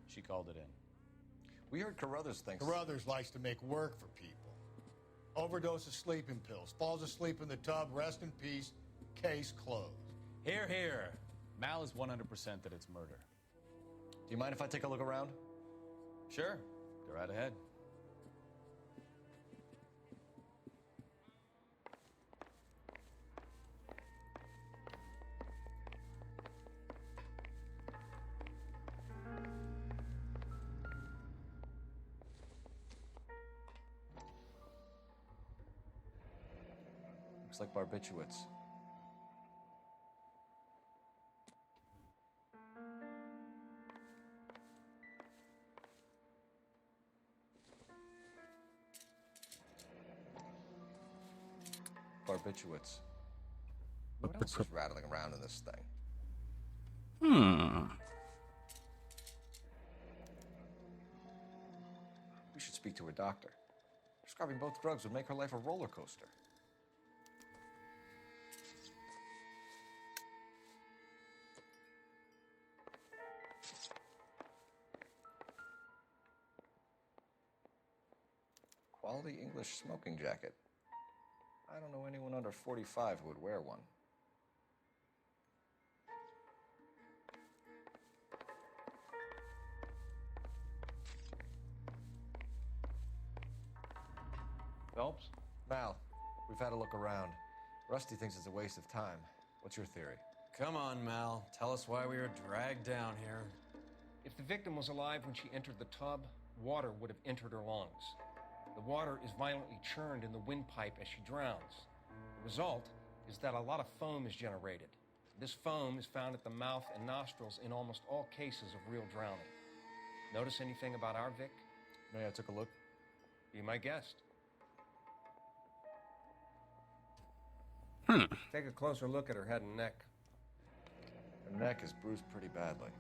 She called it in. We heard Carruthers thinks... Carruthers likes to make work for people. Overdose of sleeping pills. Falls asleep in the tub. Rest in peace. Case closed. Here, here. Mal is 100% that it's murder. Do you mind if I take a look around? Sure. Go right ahead. Looks like barbiturates. Barbiturates. What else is rattling around in this thing? We should speak to her doctor. Prescribing both drugs would make her life a roller coaster. Quality English smoking jacket. I don't know anyone under 45 who would wear one. Phelps? Mal, we've had a look around. Rusty thinks it's a waste of time. What's your theory? Come on, Mal. Tell us why we were dragged down here. If the victim was alive when she entered the tub, water would have entered her lungs. The water is violently churned in the windpipe as she drowns. The result is that a lot of foam is generated. This foam is found at the mouth and nostrils in almost all cases of real drowning. Notice anything about our Vic? May I take a look? Be my guest. Take a closer look at her head and neck. Her neck is bruised pretty badly.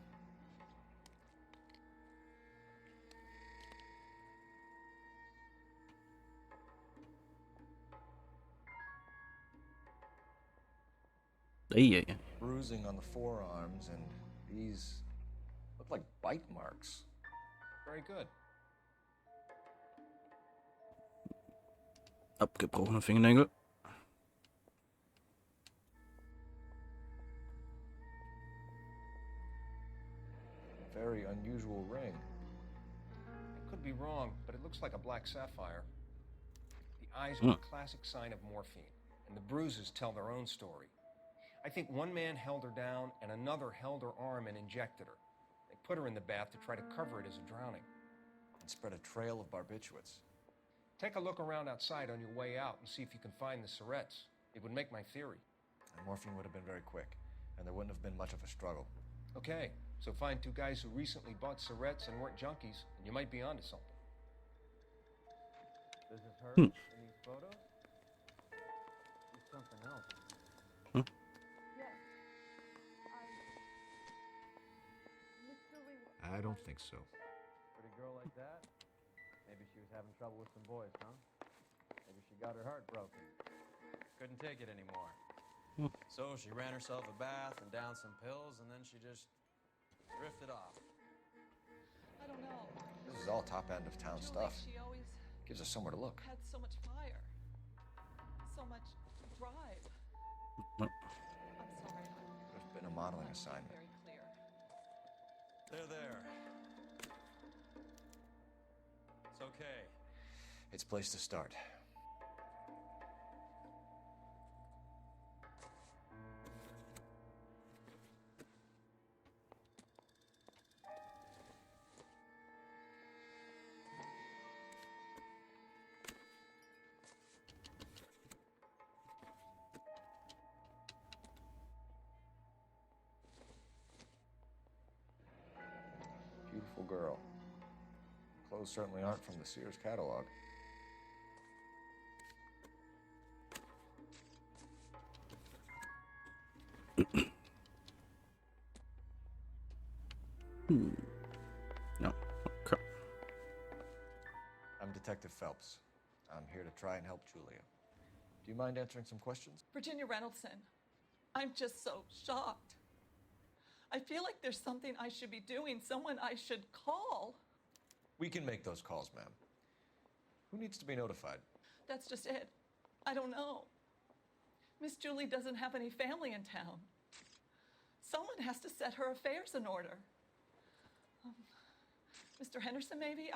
Yeah. Bruising on the forearms, and these look like bite marks. Very good. Abgebrochene Fingernägel. Very unusual ring. I could be wrong, but it looks like a black sapphire. The eyes are a classic sign of morphine, and the bruises tell their own story. I think one man held her down and another held her arm and injected her. They put her in the bath to try to cover it as a drowning. And spread a trail of barbiturates. Take a look around outside on your way out and see if you can find the syrettes. It would make my theory. And morphine would have been very quick, and there wouldn't have been much of a struggle. Okay, so find two guys who recently bought syrettes and weren't junkies, and you might be onto something. This is her in these photos? She's something else. I don't think so. Pretty girl like that? Maybe she was having trouble with some boys, huh? Maybe she got her heart broken. Couldn't take it anymore. So she ran herself a bath and downed some pills, and then she just drifted off. I don't know. This is all top end of town stuff. She always gives us somewhere to look. had so much fire, so much drive. I'm sorry. Could have been a modeling assignment. Very clear. There. It's okay. It's a place to start. Beautiful girl. Clothes certainly aren't from the Sears catalog. No. Okay. I'm Detective Phelps. I'm here to try and help Julia. Do you mind answering some questions? Virginia Reynoldson. I'm just so shocked. I feel like there's something I should be doing, someone I should call. We can make those calls, ma'am. Who needs to be notified? That's just it. I don't know. Miss Julie doesn't have any family in town. Someone has to set her affairs in order. Mr. Henderson, maybe?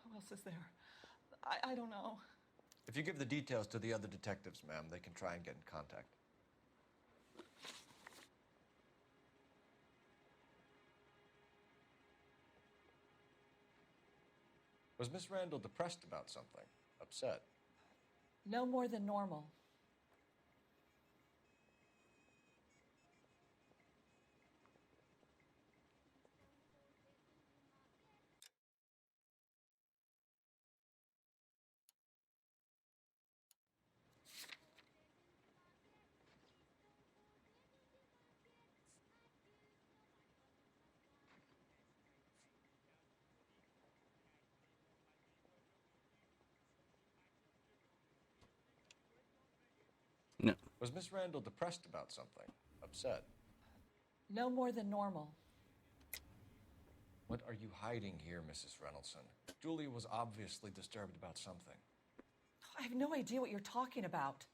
Who else is there? I don't know. If you give the details to the other detectives, ma'am, they can try and get in contact. Was Miss Randall depressed about something? Upset? No more than normal. Yeah. Was Miss Randall depressed about something? Upset? No more than normal. What are you hiding here, Mrs. Reynolds? Julia was obviously disturbed about something. I have no idea what you're talking about.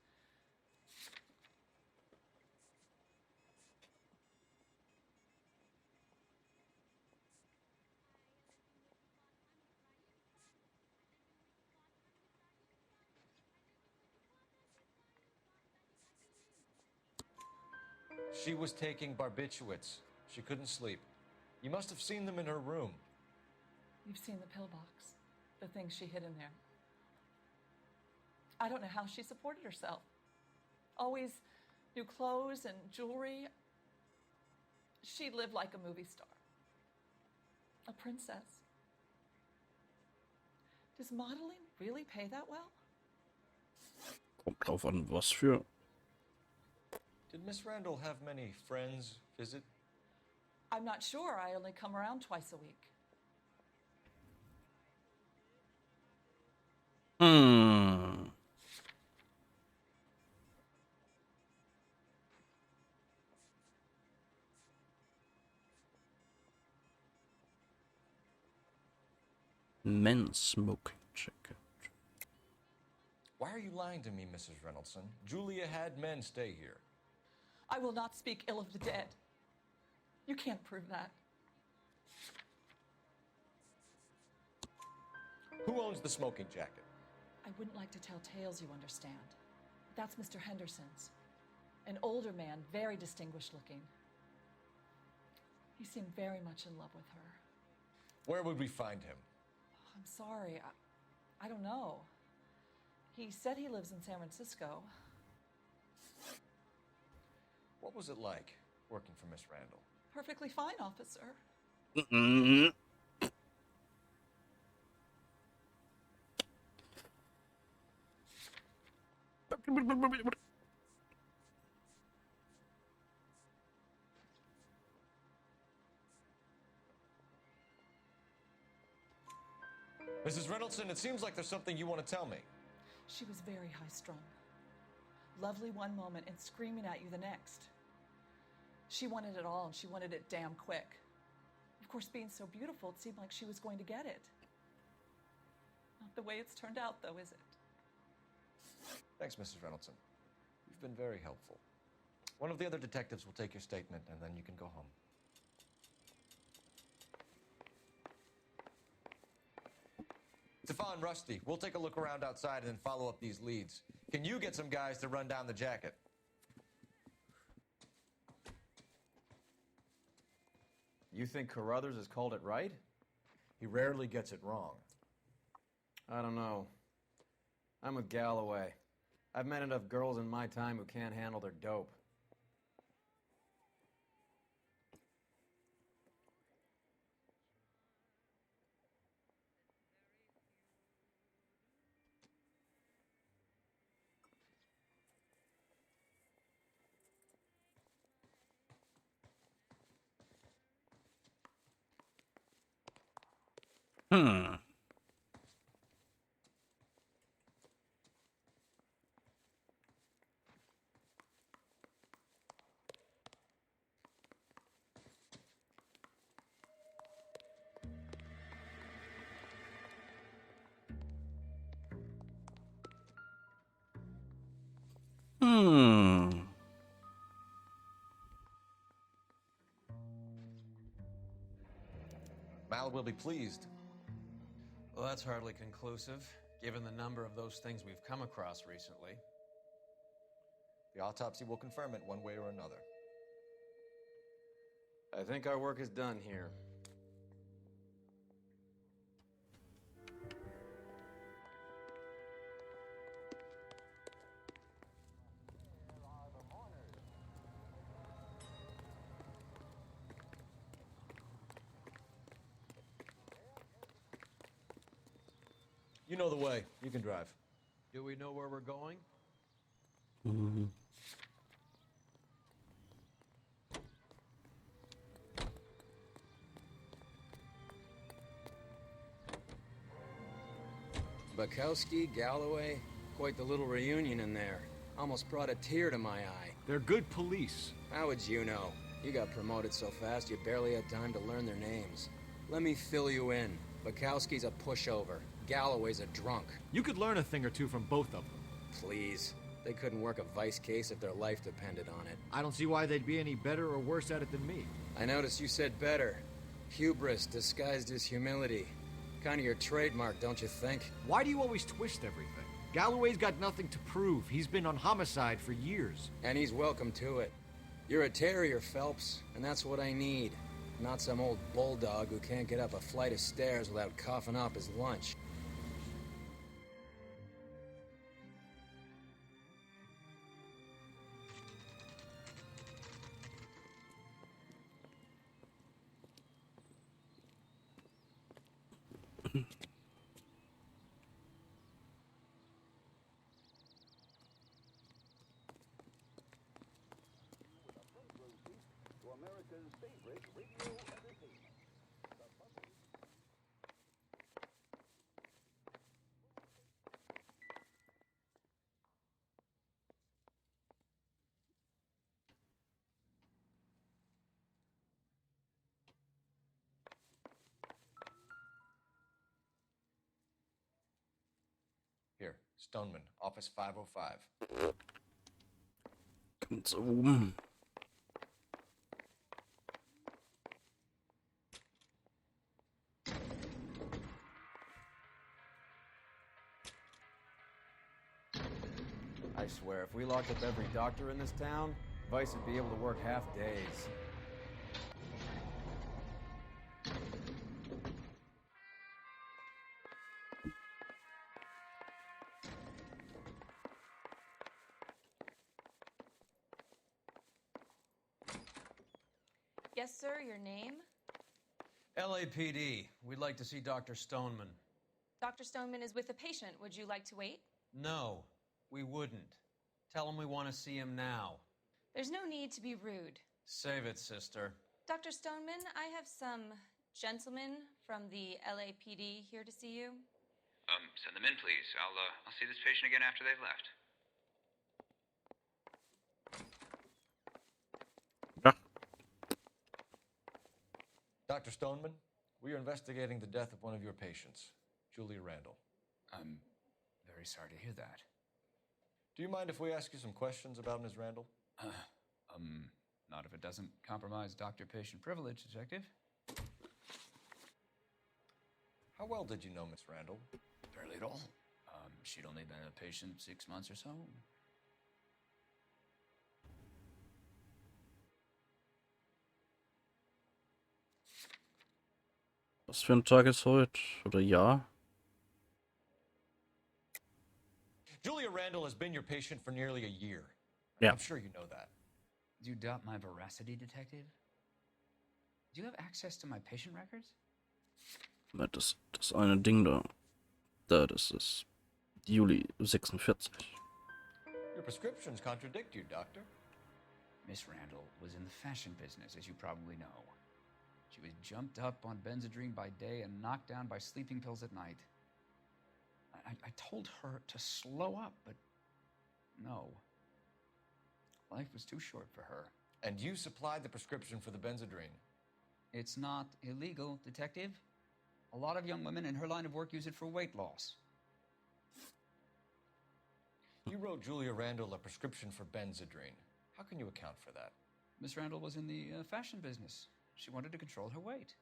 She was taking barbiturates. She couldn't sleep. You must have seen them in her room. You've seen the pillbox, the things she hid in there. I don't know how she supported herself. Always new clothes and jewelry. She lived like a movie star. A princess. Does modeling really pay that well? Kommt drauf an, was für. Did Miss Randall have many friends visit? I'm not sure. I only come around twice a week. Men's smoking jacket. Why are you lying to me, Mrs. Reynolds? Julia had men stay here. I will not speak ill of the dead. You can't prove that. Who owns the smoking jacket? I wouldn't like to tell tales, you understand. That's Mr. Henderson's. An older man, very distinguished looking. He seemed very much in love with her. Where would we find him? I'm sorry. I don't know. He said he lives in San Francisco. What was it like working for Miss Randall? Perfectly fine, officer. Mrs. Reynolds, it seems like there's something you want to tell me. She was very high-strung. Lovely one moment and screaming at you the next. She wanted it all, and she wanted it damn quick. Of course, being so beautiful, it seemed like she was going to get it. Not the way it's turned out, though, is it? Thanks, Mrs. Reynolds. You've been very helpful. One of the other detectives will take your statement, and then you can go home. Stefan, Rusty, we'll take a look around outside and then follow up these leads. Can you get some guys to run down the jacket? You think Carruthers has called it right? He rarely gets it wrong. I don't know. I'm with Galloway. I've met enough girls in my time who can't handle their dope. Mal will be pleased. Well, that's hardly conclusive, given the number of those things we've come across recently. The autopsy will confirm it one way or another. I think our work is done here. You know the way. You can drive. Do we know where we're going? Bukowski, Galloway, quite the little reunion in there. Almost brought a tear to my eye. They're good police. How would you know? You got promoted so fast you barely had time to learn their names. Let me fill you in. Bukowski's a pushover. Galloway's a drunk. You could learn a thing or two from both of them. Please. They couldn't work a vice case if their life depended on it. I don't see why they'd be any better or worse at it than me. I noticed you said better. Hubris disguised as humility. Kind of your trademark, don't you think? Why do you always twist everything? Galloway's got nothing to prove. He's been on homicide for years. And he's welcome to it. You're a terrier, Phelps, and that's what I need. Not some old bulldog who can't get up a flight of stairs without coughing up his lunch. Here, Stoneman, office 505. Ganz oben. I swear, if we locked up every doctor in this town, Vice would be able to work half days. Yes, sir, your name? LAPD. We'd like to see Dr. Stoneman. Dr. Stoneman is with a patient. Would you like to wait? No, we wouldn't. Tell him we want to see him now. There's no need to be rude. Save it, sister. Dr. Stoneman, I have some gentlemen from the LAPD here to see you. Send them in, please. I'll see this patient again after they've left. Dr. Stoneman, we are investigating the death of one of your patients, Julia Randall. I'm very sorry to hear that. Do you mind if we ask you some questions about Ms. Randall? Not if it doesn't compromise doctor-patient privilege, Detective. How well did you know Miss Randall? Barely at all. She'd only been a patient 6 months or so. Was für ein Tag ist heute? Oder Jahr? Julia Randall has been your patient for nearly a year. Yeah. I'm sure you know that. Do you doubt my veracity, Detective? Do you have access to my patient records? Das eine Ding da. Das ist Juli 46. Your prescriptions contradict you, Doctor. Miss Randall was in the fashion business, as you probably know. She was jumped up on Benzedrine by day and knocked down by sleeping pills at night. I told her to slow up, but no. Life was too short for her. And you supplied the prescription for the Benzedrine. It's not illegal, Detective. A lot of young women in her line of work use it for weight loss. You wrote Julia Randall a prescription for Benzedrine. How can you account for that? Miss Randall was in the fashion business. She wanted to control her weight.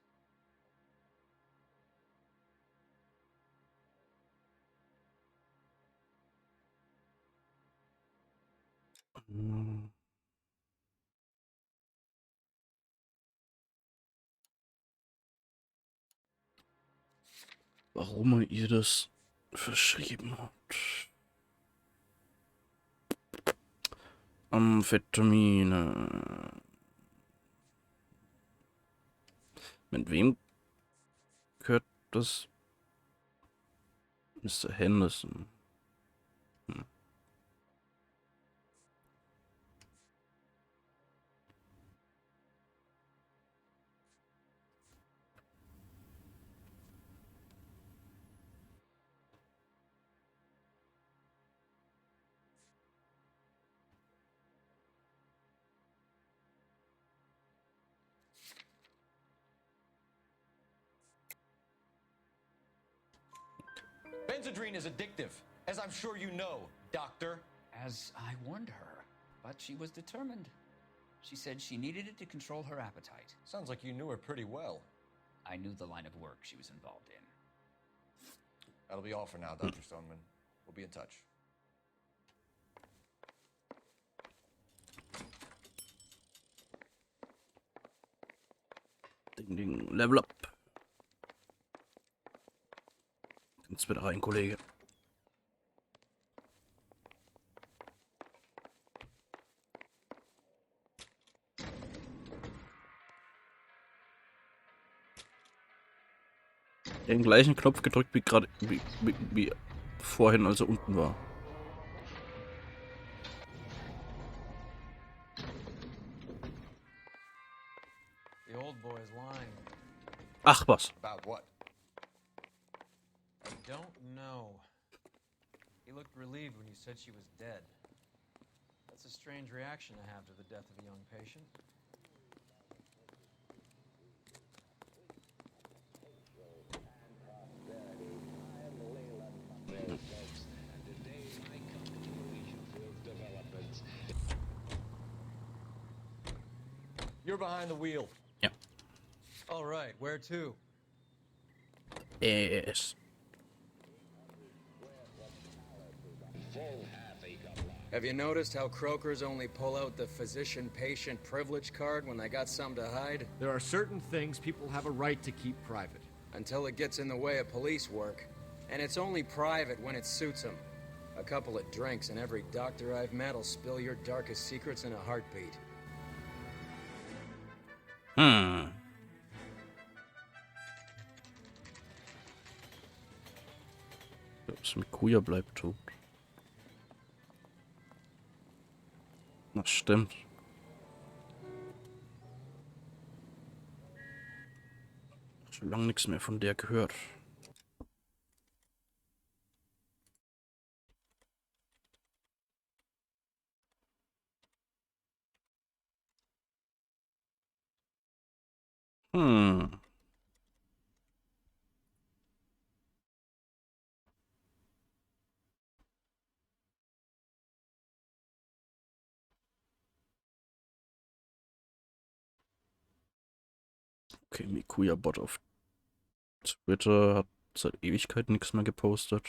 Warum er ihr das verschrieben hat. Amphetamine. Mit wem gehört das? Mr. Henderson. Benzedrine is addictive, as I'm sure you know, Doctor. As I warned her, but she was determined. She said she needed it to control her appetite. Sounds like you knew her pretty well. I knew the line of work she was involved in. That'll be all for now, Dr. Stoneman. We'll be in touch. Ding, ding, Level up. Jetzt wieder rein, Kollege. Den gleichen Knopf gedrückt wie gerade wie vorhin, als er unten war. The old boy's lying. Ach was. About what? I don't know. He looked relieved when you said she was dead. That's a strange reaction to have to the death of a young patient. You're behind the wheel. Yeah. All right, where to? Yes. Have you noticed how croakers only pull out the physician-patient privilege card when they got something to hide? There are certain things people have a right to keep private. Until it gets in the way of police work. And it's only private when it suits them. A couple of drinks and every doctor I've met will spill your darkest secrets in a heartbeat. Das Mikuya bleibt tot. Das stimmt. Schon lange nichts mehr von der gehört. Okay, Mikuya-Bot auf Twitter hat seit Ewigkeit nichts mehr gepostet.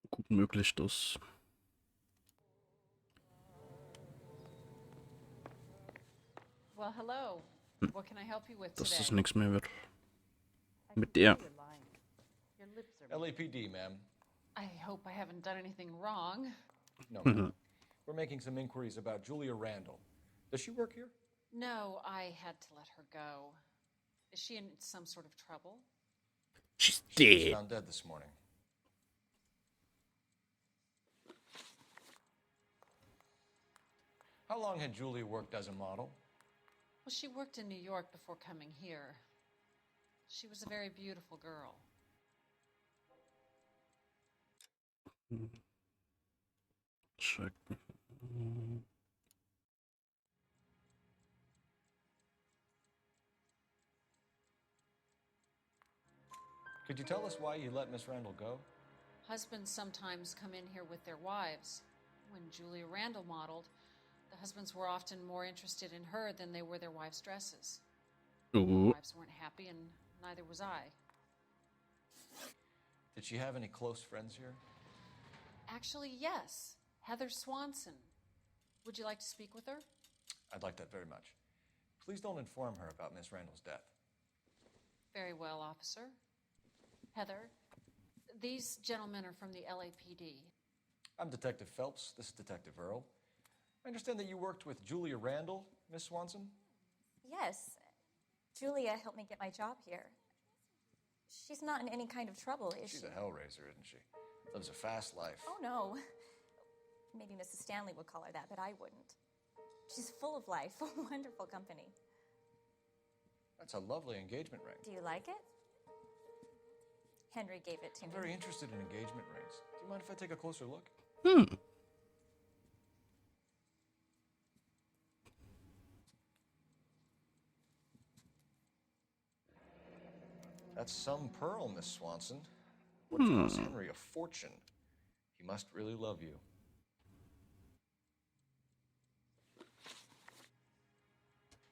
Gut möglich, dass Well, hello. What can I help you with dass today? das nichts mehr wird. Mit der. Your lips are LAPD, ma'am. I hope I haven't done anything wrong. No, ma'am. We're making some inquiries about Julia Randall. Does she work here? No, I had to let her go. Is she in some sort of trouble? She's She was dead. found dead this morning. How long had Julia worked as a model? Well, she worked in New York before coming here. She was a very beautiful girl. Check. Could you tell us why you let Miss Randall go? Husbands sometimes come in here with their wives. When Julia Randall modeled, the husbands were often more interested in her than they were their wives' dresses. Ooh. The wives weren't happy, and neither was I. Did she have any close friends here? Actually, yes. Heather Swanson. Would you like to speak with her? I'd like that very much. Please don't inform her about Miss Randall's death. Very well, officer. Heather, these gentlemen are from the LAPD. I'm Detective Phelps. This is Detective Earl. I understand that you worked with Julia Randall, Miss Swanson? Yes. Julia helped me get my job here. She's not in any kind of trouble, is she? She's a hellraiser, isn't she? Lives a fast life. Oh, no. Maybe Mrs. Stanley would call her that, but I wouldn't. She's full of life, a wonderful company. That's a lovely engagement ring. Do you like it? Henry gave it to me. I'm very interested in engagement rings. Do you mind if I take a closer look? That's some pearl, Miss Swanson. Would cost Henry a fortune. He must really love you.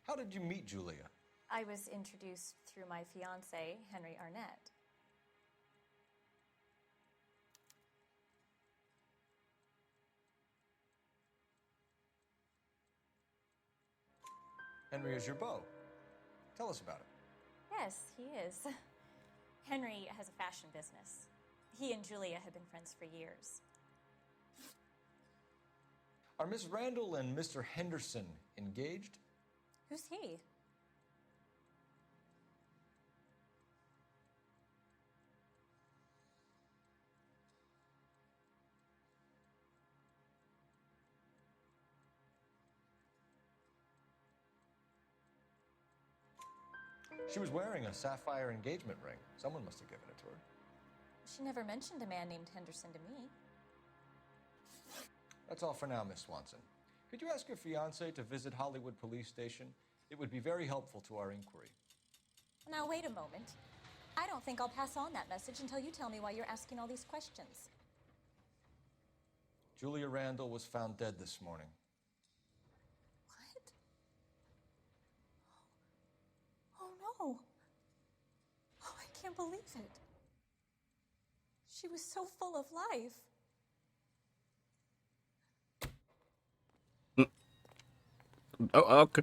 How did you meet Julia? I was introduced through my fiancé, Henry Arnett. Henry is your beau. Tell us about it. Yes, he is. Henry has a fashion business. He and Julia have been friends for years. Are Miss Randall and Mr. Henderson engaged? Who's he? She was wearing a sapphire engagement ring. Someone must have given it to her. She never mentioned a man named Henderson to me. That's all for now, Miss Swanson. Could you ask your fiancé to visit Hollywood Police Station? It would be very helpful to our inquiry. Now, wait a moment. I don't think I'll pass on that message until you tell me why you're asking all these questions. Julia Randall was found dead this morning. What? Oh, no. Oh, I can't believe it. She was so full of life. Oh, okay.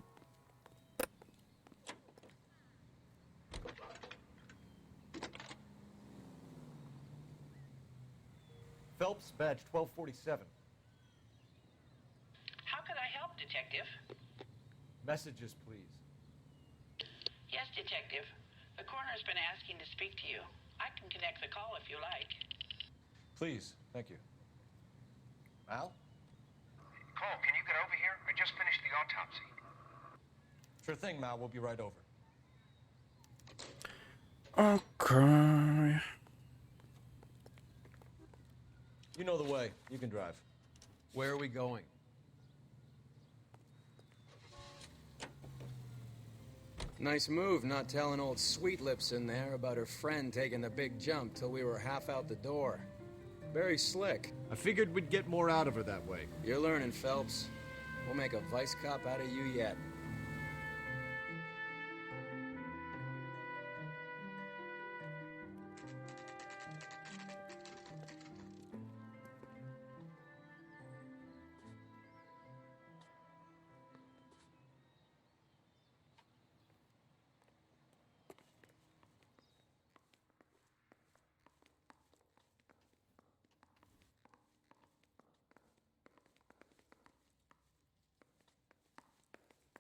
Phelps, badge 1247. How could I help, Detective? Messages, please. Yes, Detective. The coroner's been asking to speak to you. I can connect the call if you like. Please, thank you. Al? Cole, can you get over here? I just finished the autopsy. Sure thing, Mal. We'll be right over. Okay. You know the way. You can drive. Where are we going? Nice move not telling old Sweet Lips in there about her friend taking the big jump till we were half out the door. Very slick. I figured we'd get more out of her that way. You're learning, Phelps. We'll make a vice cop out of you yet.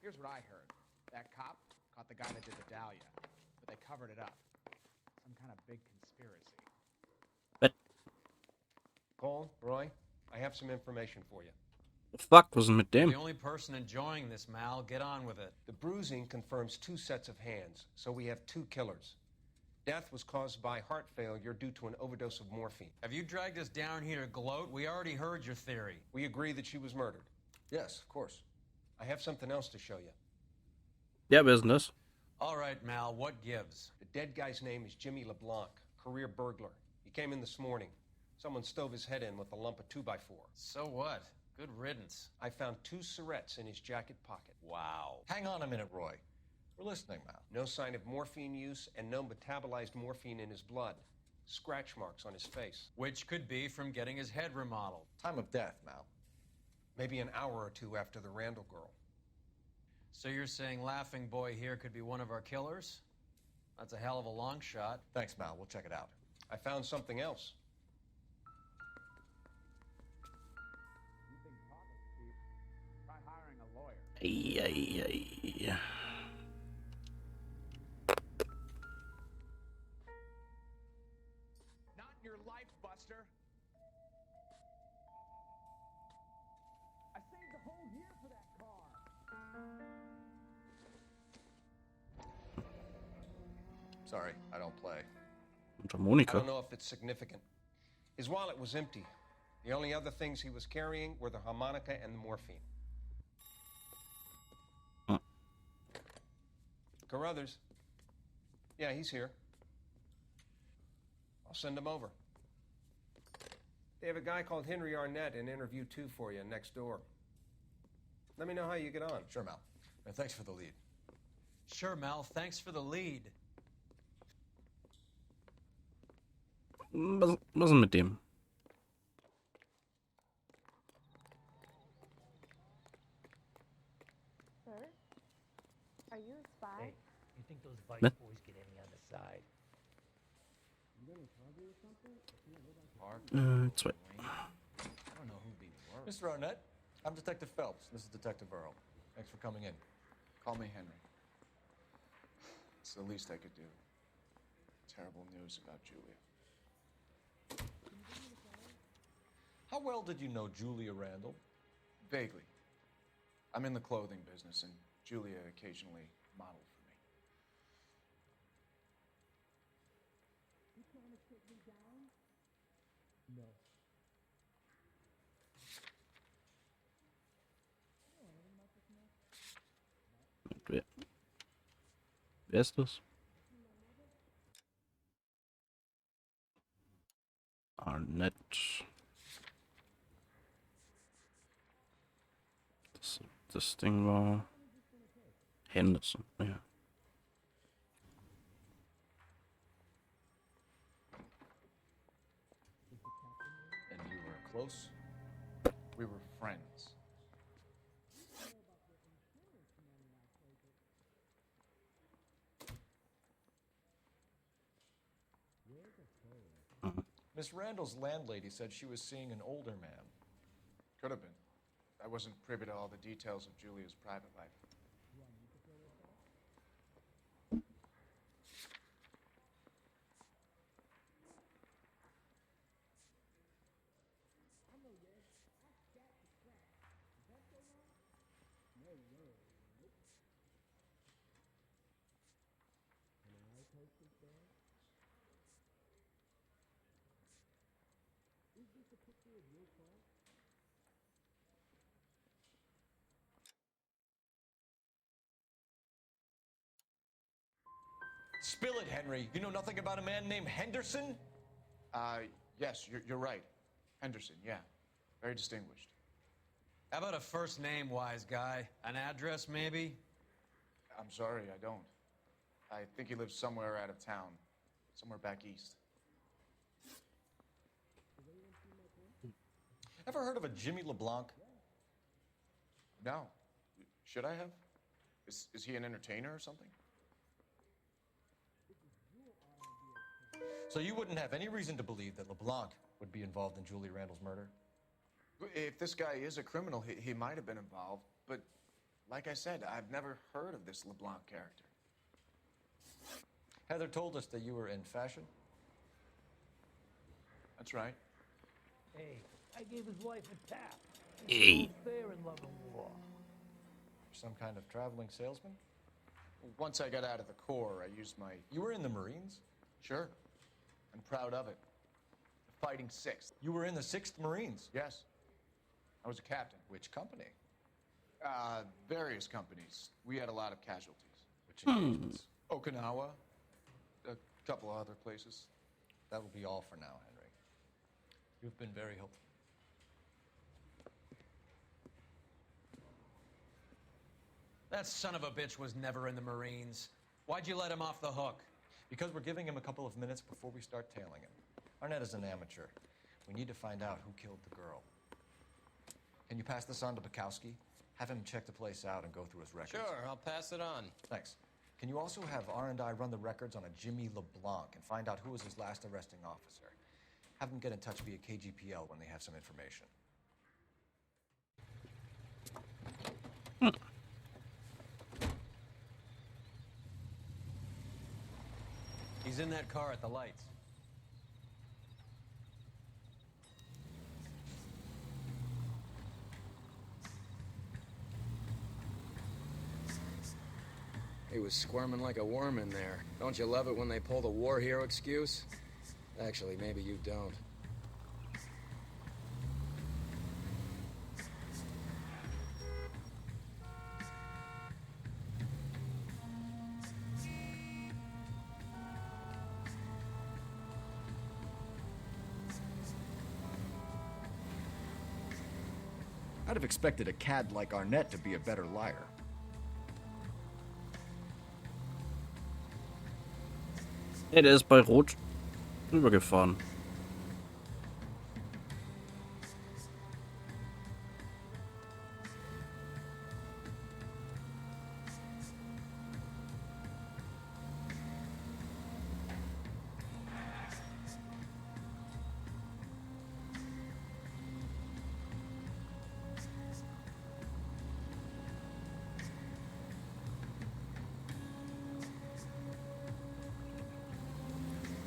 Here's what I heard. That cop caught the guy that did the dahlia, but they covered it up. Some kind of big conspiracy. But Cole, Roy, I have some information for you. the fuck was mit dem? The only person enjoying this, Mal. Get on with it. The bruising confirms 2 sets of hands, so we have 2 killers. Death was caused by heart failure due to an overdose of morphine. Have you dragged us down here to gloat? We already heard your theory. We agree that she was murdered. Yes, of course. I have something else to show you. Ja, wer ist denn das? All right, Mal, what gives? The dead guy's name is Jimmy LeBlanc, career burglar. He came in this morning. Someone stove his head in with a lump of 2x4. So what? Good riddance. I found 2 cigarettes in his jacket pocket. Wow. Hang on a minute, Roy. We're listening, Mal. No sign of morphine use and no metabolized morphine in his blood. Scratch marks on his face. Which could be from getting his head remodeled. Time of death, Mal. Maybe an hour or 2 after the Randall girl. So you're saying Laughing Boy here could be one of our killers? That's a hell of a long shot. Thanks, Mal. We'll check it out. I found something else. Try hiring a lawyer. Ei. Not in your life, Buster. I saved the whole year for that car. Sorry, I don't play. Und I Harmonika. don't know if it's significant. His wallet was empty. The only other things he was carrying were the harmonica and the morphine. Carruthers. Yeah, he's here. I'll send him over. They have a guy called Henry Arnett in interview 2 for you next door. Let me know how you get on. Sure, Mal. And thanks for the lead. Sure, Mal, thanks for the lead. Was ist denn mit dem? Sir? Are you a spy? Hey, you think those Vice Ne? boys get any on the side? Zwei. I don't know who'd be worse. Mr. Arnett, I'm Detective Phelps. This is Detective Earl. Thanks for coming in. Call me Henry. It's the least I could do. Terrible news about Julia. How well did you know Julia Randall? Vaguely. I'm in the clothing business, and Julia occasionally modeled for me. No. Wer ist das? Arnett. Das Ding war Henderson, ja. And you were close? We were friends. Miss Randall's landlady said she was seeing an older man. Could have been. I wasn't privy to all the details of Julia's private life. Spill it, Henry. You know nothing about a man named Henderson? Yes, you're right. Henderson, yeah. Very distinguished. How about a first name, wise guy? An address, maybe? I'm sorry, I don't. I think he lives somewhere out of town. Somewhere back east. Ever heard of a Jimmy LeBlanc? No. Should I have? Is he an entertainer or something? So you wouldn't have any reason to believe that LeBlanc would be involved in Julie Randall's murder? If this guy is a criminal, he might have been involved. But like I said, I've never heard of this LeBlanc character. Heather told us that you were in fashion. That's right. Hey, I gave his wife a tap. Hey. Fair in love and war. Some kind of traveling salesman? Once I got out of the Corps, I used my... You were in the Marines? Sure. I'm proud of it. The Fighting 6th. You were in the 6th Marines. Yes. I was a captain. Which company? Various companies. We had a lot of casualties. Which engagements? Okinawa. A couple of other places. That will be all for now, Henry. You've been very helpful. That son of a bitch was never in the Marines. Why'd you let him off the hook? Because we're giving him a couple of minutes before we start tailing him. Arnett is an amateur. We need to find out who killed the girl. Can you pass this on to Bukowski? Have him check the place out and go through his records. Sure, I'll pass it on. Thanks. Can you also have R&I run the records on a Jimmy LeBlanc and find out who was his last arresting officer? Have them get in touch via KGPL when they have some information. He's in that car at the lights. He was squirming like a worm in there. Don't you love it when they pull the war hero excuse? Actually, maybe you don't. I'd have expected a cad like Arnett to be a better liar. Hey, der ist bei Rot rübergefahren.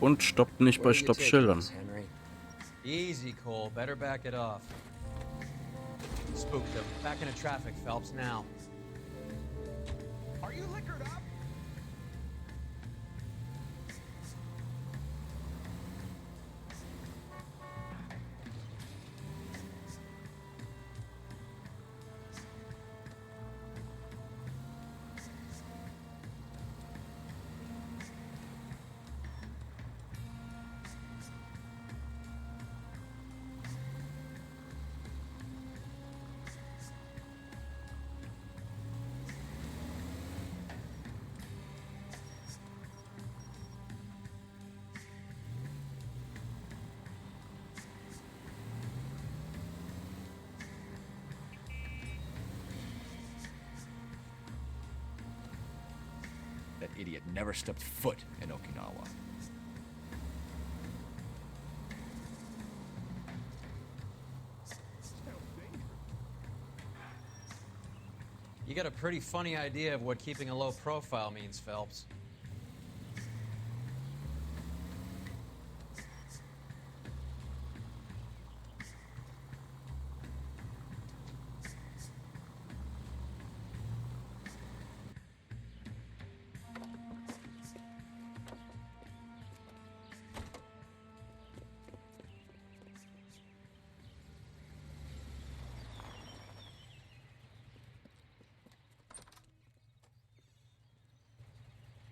Und stoppt nicht bei Stoppschildern. Easy, Cole. Better back it off. Spooked him. Back into traffic, Phelps, now. Are you liquored up? That idiot never stepped foot in Okinawa. You got a pretty funny idea of what keeping a low profile means, Phelps.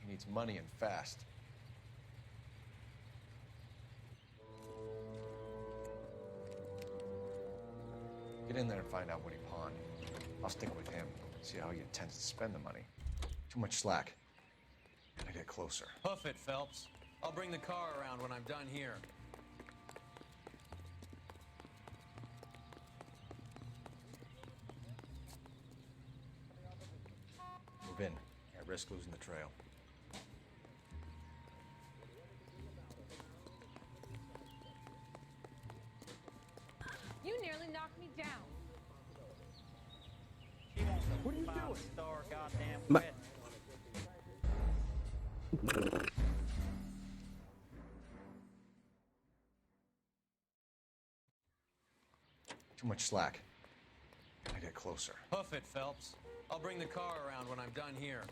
He needs money and fast. Get in there and find out what he pawned. I'll stick with him, see how he intends to spend the money. Too much slack. Gotta get closer. Hoof it, Phelps. I'll bring the car around when I'm done here. Move in. Can't risk losing the trail. You nearly knocked me down. What are you doing? Star goddamn Ma- wet. Too much slack. Gotta get closer. Hoof it, Phelps. I'll bring the car around when I'm done here.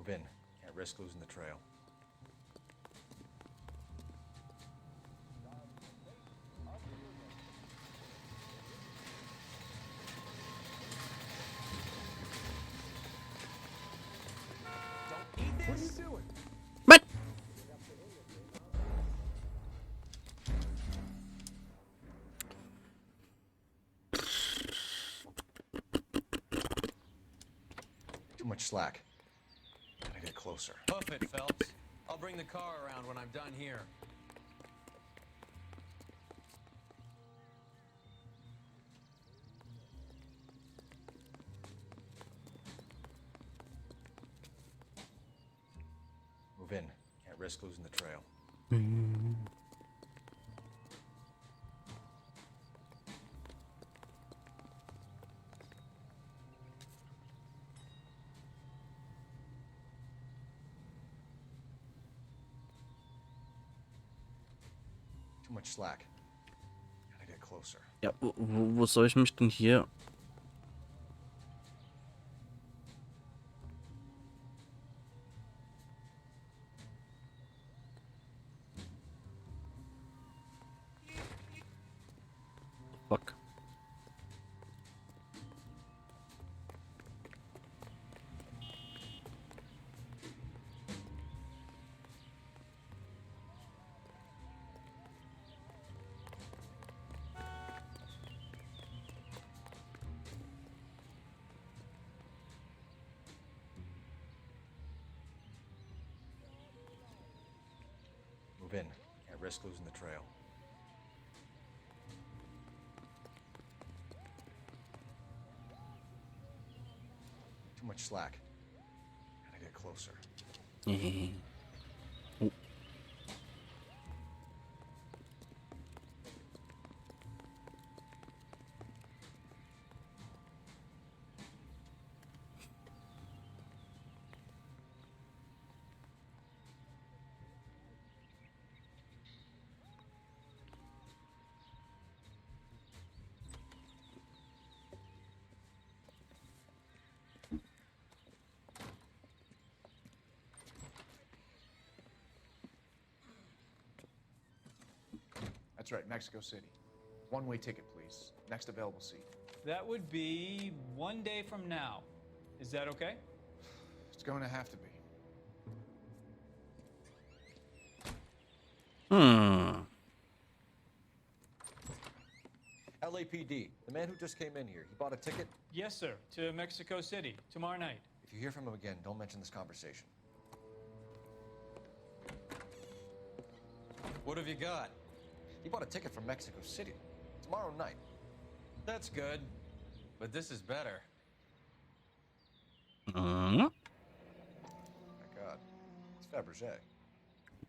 Move in. Can't risk losing the trail. What are you doing? What? Too much slack. Gotta get closer. Hoof it, Phelps. I'll bring the car around when I'm done here. Move in. Can't risk losing the trail. Too much slack. Gotta get closer. Ja, wo soll ich mich denn hier... Fuck. Move in. Can't risk losing the trail. Too much slack. Gotta get closer. Oh. That's right, Mexico City. One-way ticket, please. Next available seat. That would be 1 day from now. Is that okay? It's going to have to be. LAPD, the man who just came in here, he bought a ticket? Yes, sir. To Mexico City, tomorrow night. If you hear from him again, don't mention this conversation. What have you got? He bought a ticket from Mexico City. Tomorrow night. That's good. But this is better. My God. It's Fabergé.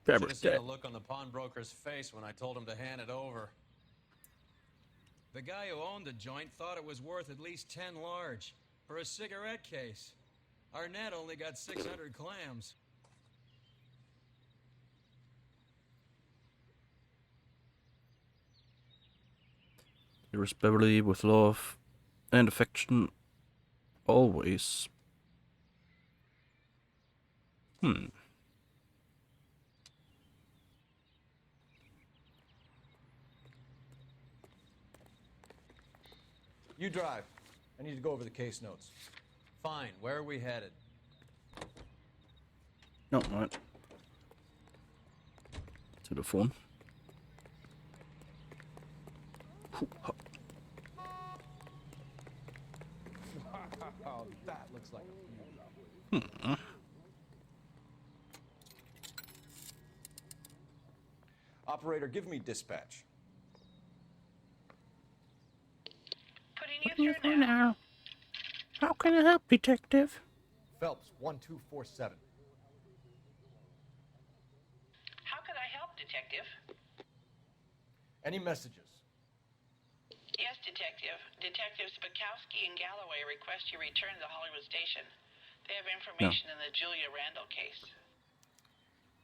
Should have seen the look on the pawnbroker's face when I told him to hand it over. The guy who owned the joint thought it was worth at least 10 large for a cigarette case. Arnett only got 600 clams. Yours Beverly, with love and affection, always. You drive. I need to go over the case notes. Fine. Where are we headed? No, right. To the phone. Oh, that looks like a beauty. Operator, give me dispatch. Putting you through now. How can I help, Detective? Phelps, 1247. How could I help, Detective? Any messages? Yes, Detective. Detectives Bukowski and Galloway request you return to the Hollywood station. They have information in the Julia Randall case.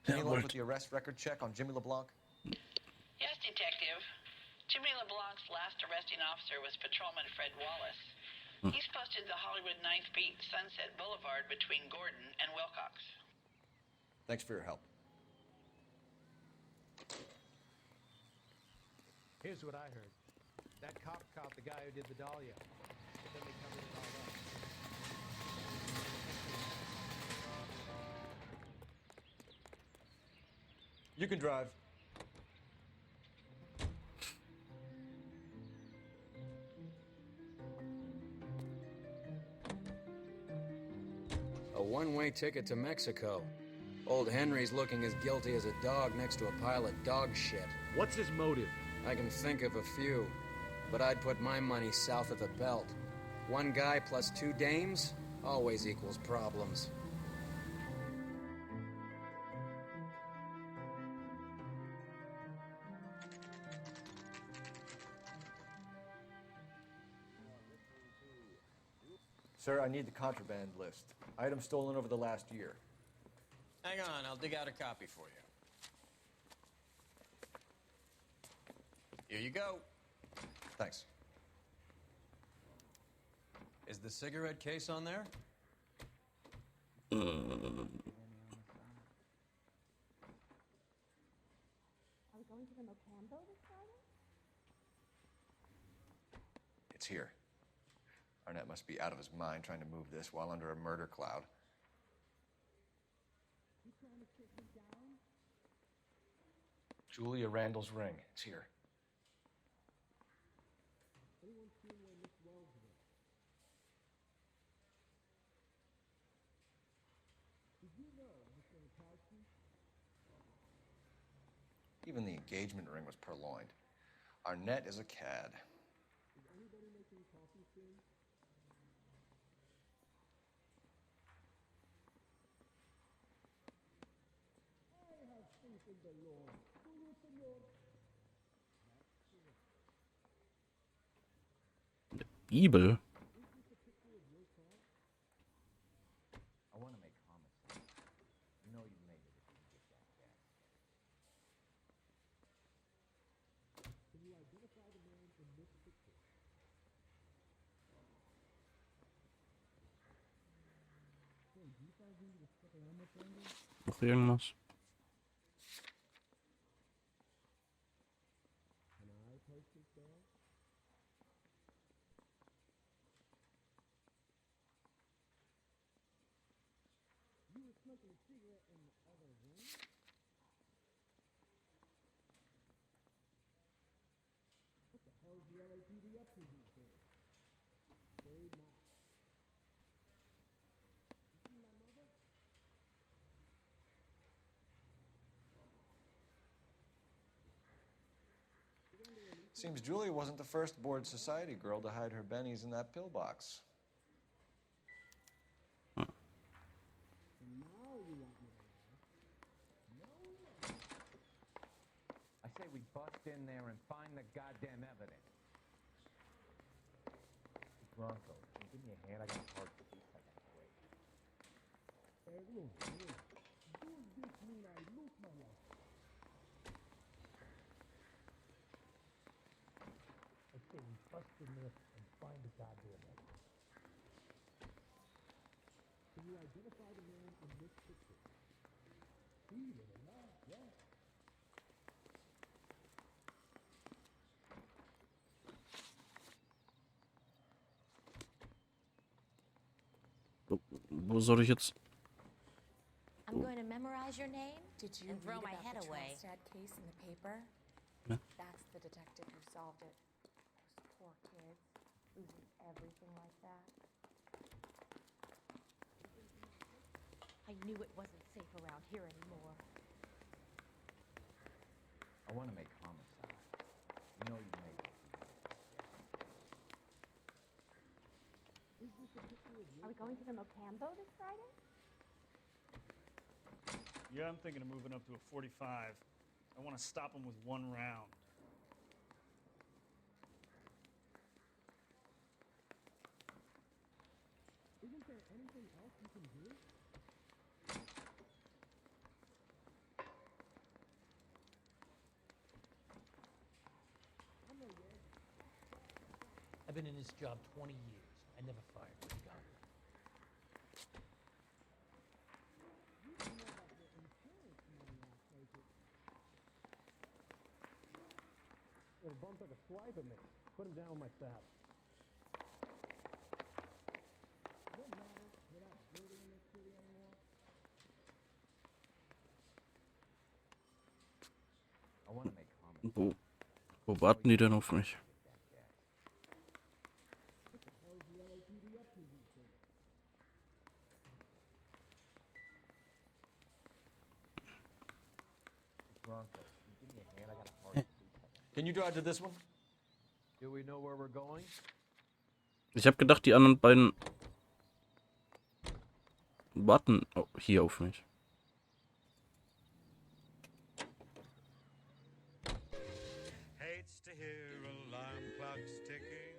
Any luck with the arrest record check on Jimmy LeBlanc? Yes, Detective. Jimmy LeBlanc's last arresting officer was Patrolman Fred Wallace. He's posted the Hollywood 9th Beat Sunset Boulevard between Gordon and Wilcox. Thanks for your help. Here's what I heard. That cop caught the guy who did the Dahlia. But then they covered it all up. You can drive. A one-way ticket to Mexico. Old Henry's looking as guilty as a dog next to a pile of dog shit. What's his motive? I can think of a few, but I'd put my money south of the belt. One guy plus two dames always equals problems. Sir, I need the contraband list. Items stolen over the last year. Hang on, I'll dig out a copy for you. Here you go. Thanks. Is the cigarette case on there? Are we going to the Mocambo this Friday? It's here. Arnett must be out of his mind trying to move this while under a murder cloud. You trying to take me down? Julia Randall's ring. It's here. Anyone seen where Miss Wells went? Did you know, Mr. Mikowski? Even the engagement ring was purloined. Arnett is a cad. Is anybody making coffee soon? I have faith in the Lord. Bibel. I want to make homicide. You know you made it if you get that back. Can you identify the man in this picture? Hey, do you find me to stick around much longer? Noch irgendwas? Can I post this dog? You were smoking a cigarette in the other room? What the hell is the LAPD up to these days? Very nice. You see my mother? Seems Julia wasn't the first bored society girl to hide her bennies in that pillbox. Now you want me to lie? No. I say we bust in there and find the goddamn evidence. Bronco, can you give me a hand? I got a hard piece I gotta break. Hey, look. Does this mean I lose my life? I say we bust in there and find the goddamn evidence. Can you identify the man in this picture? Believe it or not, yes. Wo soll ich jetzt? I'm going to memorize your name. Did you and throw read my about head the away? Tronstad case in the paper? Yeah. That's the detective who solved it. Those poor kids, losing everything like that. I knew it wasn't safe around here anymore. I want to make homicide. You know you made it. Are we going to the Mocambo this Friday? Yeah, I'm thinking of moving up to a 45. I want to stop him with one round. Isn't there anything else you can do? I've been in this job 20 years. I I never fired with a gun. The bum took a swipe at me. Put him down with my sap. Doesn't matter. We're not building in this city anymore. I want to make comments. Wo warten die denn auf mich? Can you drive to this one? Do we know where we're going? Ich habe gedacht, die anderen beiden warten hier auf mich. Hates to hear alarm clocks ticking.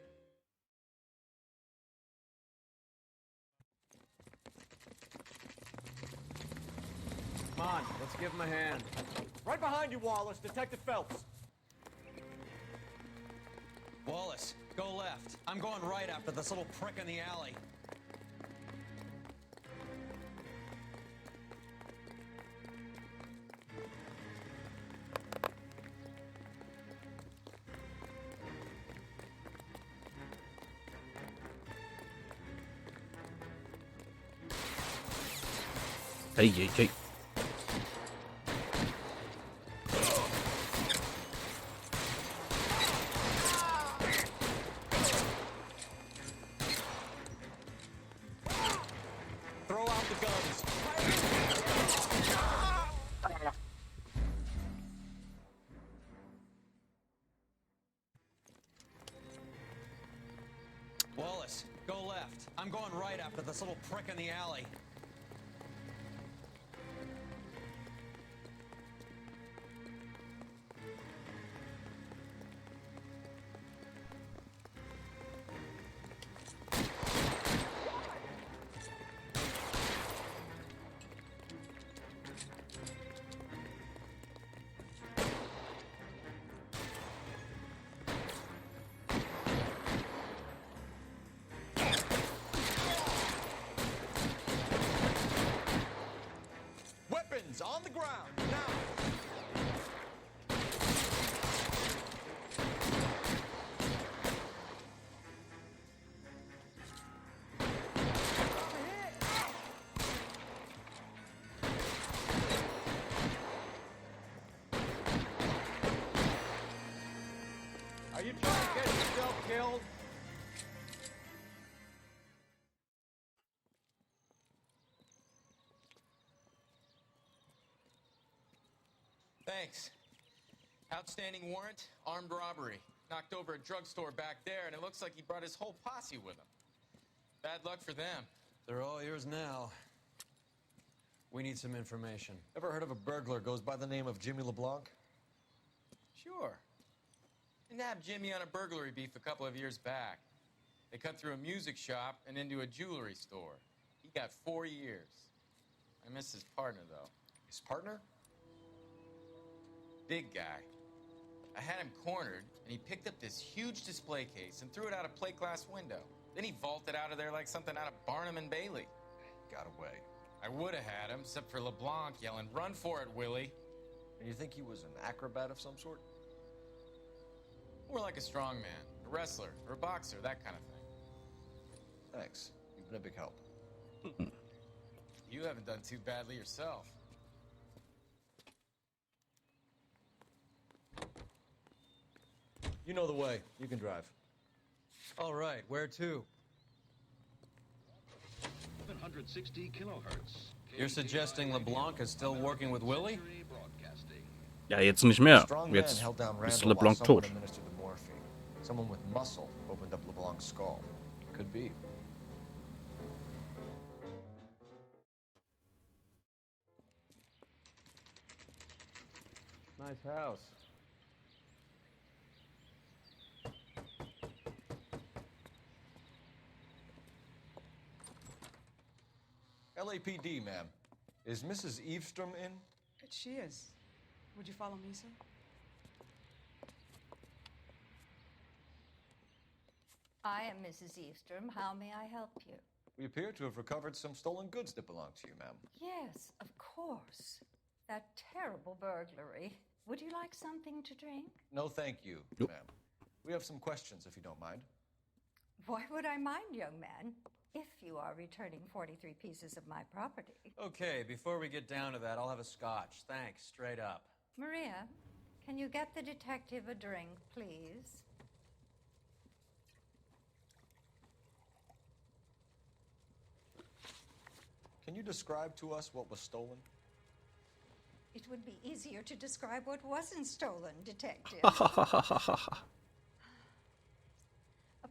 Come on, let's give him a hand. Right behind you, Wallace. Detective Phelps. Wallace, go left. I'm going right after this little prick in the alley. Hey, hey, hey. Throw out the guns. Wallace, go left. I'm going right after this little prick in the alley. Weapons on the ground, now! Are you trying to get yourself killed? Thanks. Outstanding warrant, armed robbery. Knocked over a drugstore back there, and it looks like he brought his whole posse with him. Bad luck for them. They're all yours now. We need some information. Ever heard of a burglar goes by the name of Jimmy LeBlanc? Sure. I nabbed Jimmy on a burglary beef a couple of years back. They cut through a music shop and into a jewelry store. He got 4 years. I miss his partner, though. His partner? Big guy. I had him cornered, and he picked up this huge display case and threw it out a plate glass window. Then he vaulted out of there like something out of Barnum and Bailey. Got away. I would have had him, except for LeBlanc yelling, "Run for it, Willie!" And you think he was an acrobat of some sort? More like a strongman, a wrestler, or a boxer, that kind of thing. Thanks. You've been a big help. You haven't done too badly yourself. You know the way. You can drive. All right, where to? 760 kilohertz. You're suggesting LeBlanc is still working with Willie? Ja, jetzt nicht mehr. Strong man Jetzt held down ist Randall LeBlanc while someone tot. administered the morphine. Someone with muscle opened up LeBlanc's skull. Could be. Nice house. LAPD, ma'am. Is Mrs. Eavestrom in? She is. Would you follow me, sir? I am Mrs. Eastrom. How may I help you? We appear to have recovered some stolen goods that belong to you, ma'am. Yes, of course. That terrible burglary. Would you like something to drink? No, thank you, ma'am. We have some questions, if you don't mind. Why would I mind, young man, if you are returning 43 pieces of my property? Okay, before we get down to that, I'll have a scotch. Thanks, straight up. Maria, can you get the detective a drink, please? Can you describe to us what was stolen? It would be easier to describe what wasn't stolen, detective. A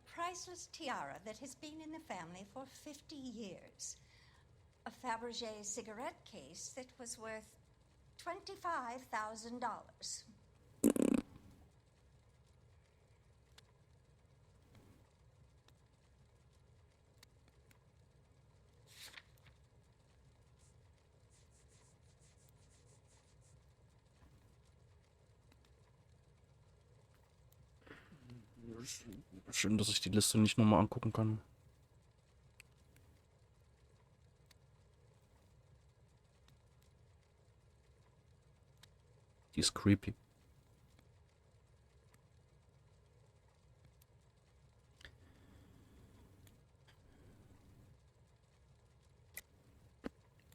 priceless tiara that has been in the family for 50 years. A Fabergé cigarette case that was worth $25,000. Schön, dass ich die Liste nicht nochmal angucken kann. Die ist creepy.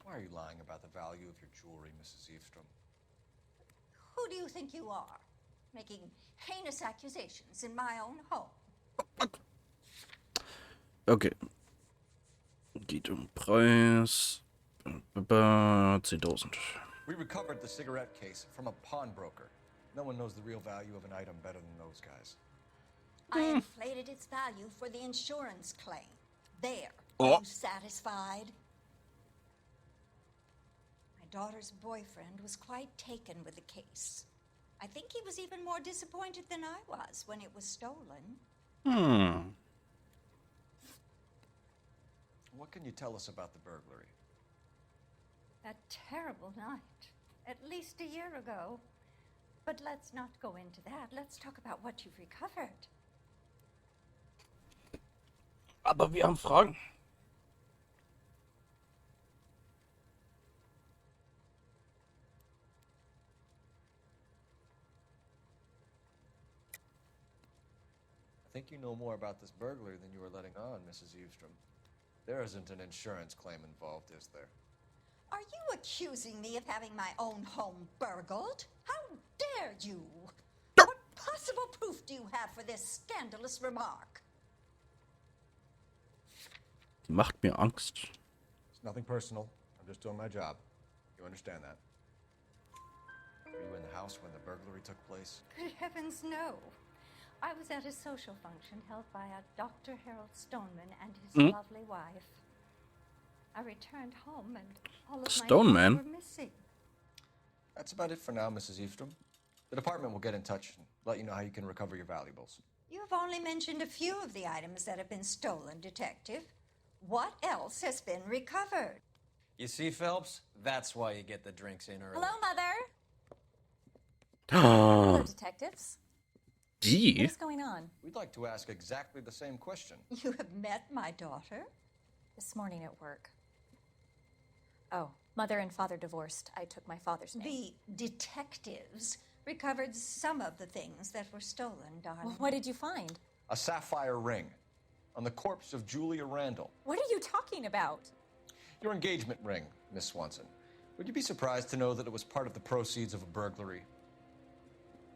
Why are you lying about the value of your jewelry, Mrs. Eastrom? Who do you think you are? Making heinous accusations in my own home. Okay. Geht Preis. 10.000. We recovered the cigarette case from a pawnbroker. No one knows the real value of an item better than those guys. I inflated its value for the insurance claim. There. Oh. Are you satisfied? My daughter's boyfriend was quite taken with the case. I think he was even more disappointed than I was when it was stolen. What can you tell us about the burglary? That terrible night. At least a year ago. But let's not go into that. Let's talk about what you've recovered. Aber wir haben Fragen. I think you know more about this burglary than you were letting on, Mrs. Eastrom. There isn't an insurance claim involved, is there? Are you accusing me of having my own home burgled? How dare you? What possible proof do you have for this scandalous remark? Die macht mir Angst. It's nothing personal. I'm just doing my job. You understand that? Were you in the house when the burglary took place? Good heavens, no. I was at a social function held by a Dr. Harold Stoneman and his lovely wife. I returned home and all of my things were missing. That's about it for now, Mrs. Eastrom. The department will get in touch and let you know how you can recover your valuables. You have only mentioned a few of the items that have been stolen, Detective. What else has been recovered? You see, Phelps? That's why you get the drinks in early. Hello, Mother. Hello, detectives. Die? What's going on? We'd like to ask exactly the same question. You have met my daughter? This morning at work. Oh, Mother and Father divorced. I took my father's name. The detectives recovered some of the things that were stolen, darling. Well, what did you find? A sapphire ring on the corpse of Julia Randall. What are you talking about? Your engagement ring, Miss Swanson. Would you be surprised to know that it was part of the proceeds of a burglary?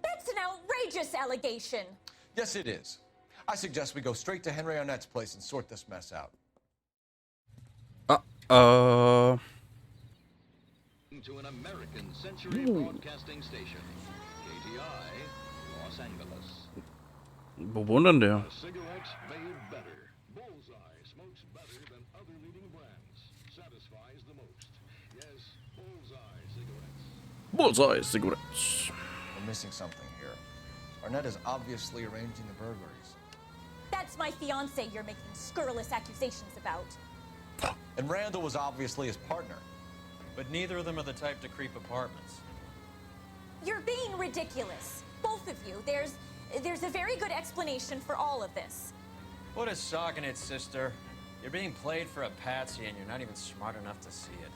That's an outrageous allegation. Yes, it is. I suggest we go straight to Henry Arnett's place and sort this mess out. To an American Century Broadcasting Station, KTI, Los Angeles. Wo wohnt denn der? Cigarettes made better. Bullseye smokes better than other leading brands. Satisfies the most. Yes, Bullseye cigarettes. Bullseye cigarettes. We're missing something here. Arnett is obviously arranging the burglaries. That's my fiance you're making scurrilous accusations about. And Randall was obviously his partner. But neither of them are the type to creep apartments. You're being ridiculous. Both of you. There's a very good explanation for all of this. Put a sock in it, sister. You're being played for a patsy and you're not even smart enough to see it.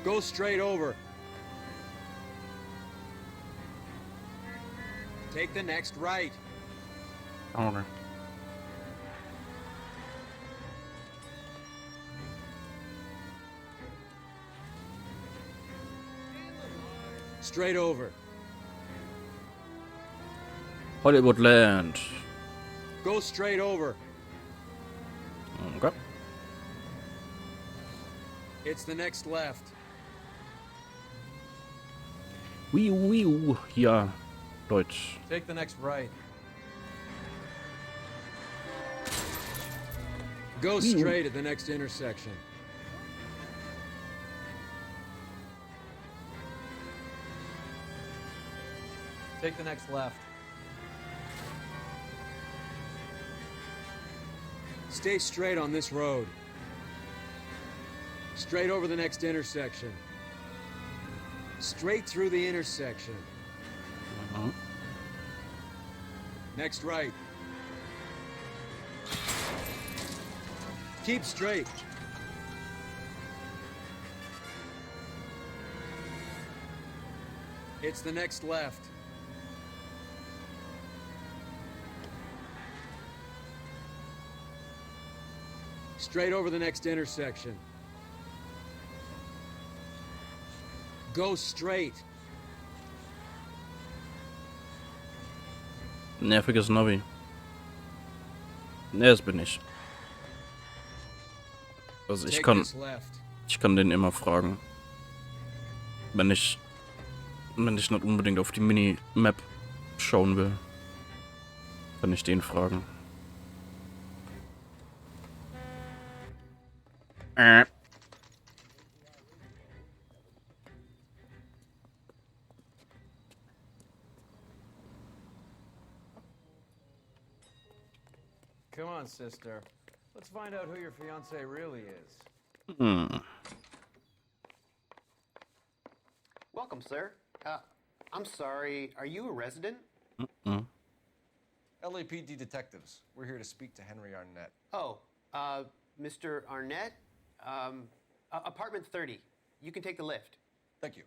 Go straight over. Take the next right. Okay. Straight over. Hollywood Land. Go straight over. Okay. It's the next left. Wiu. Ja, Deutsch. Take the next right. Go straight at the next intersection. Take the next left. Stay straight on this road. Straight over the next intersection. Straight through the intersection. Next right. Keep straight. It's the next left. Straight over the next intersection. Go straight. Nerviges Navi. Ne, das bin ich. Also ich kann den immer fragen. Wenn ich nicht unbedingt auf die Minimap schauen will, kann ich den fragen. Come on, sister. Let's find out who your fiancé really is. Welcome, sir. I'm sorry, are you a resident? LAPD detectives. We're here to speak to Henry Arnett. Oh, Mr. Arnett? Apartment 30. You can take the lift. Thank you.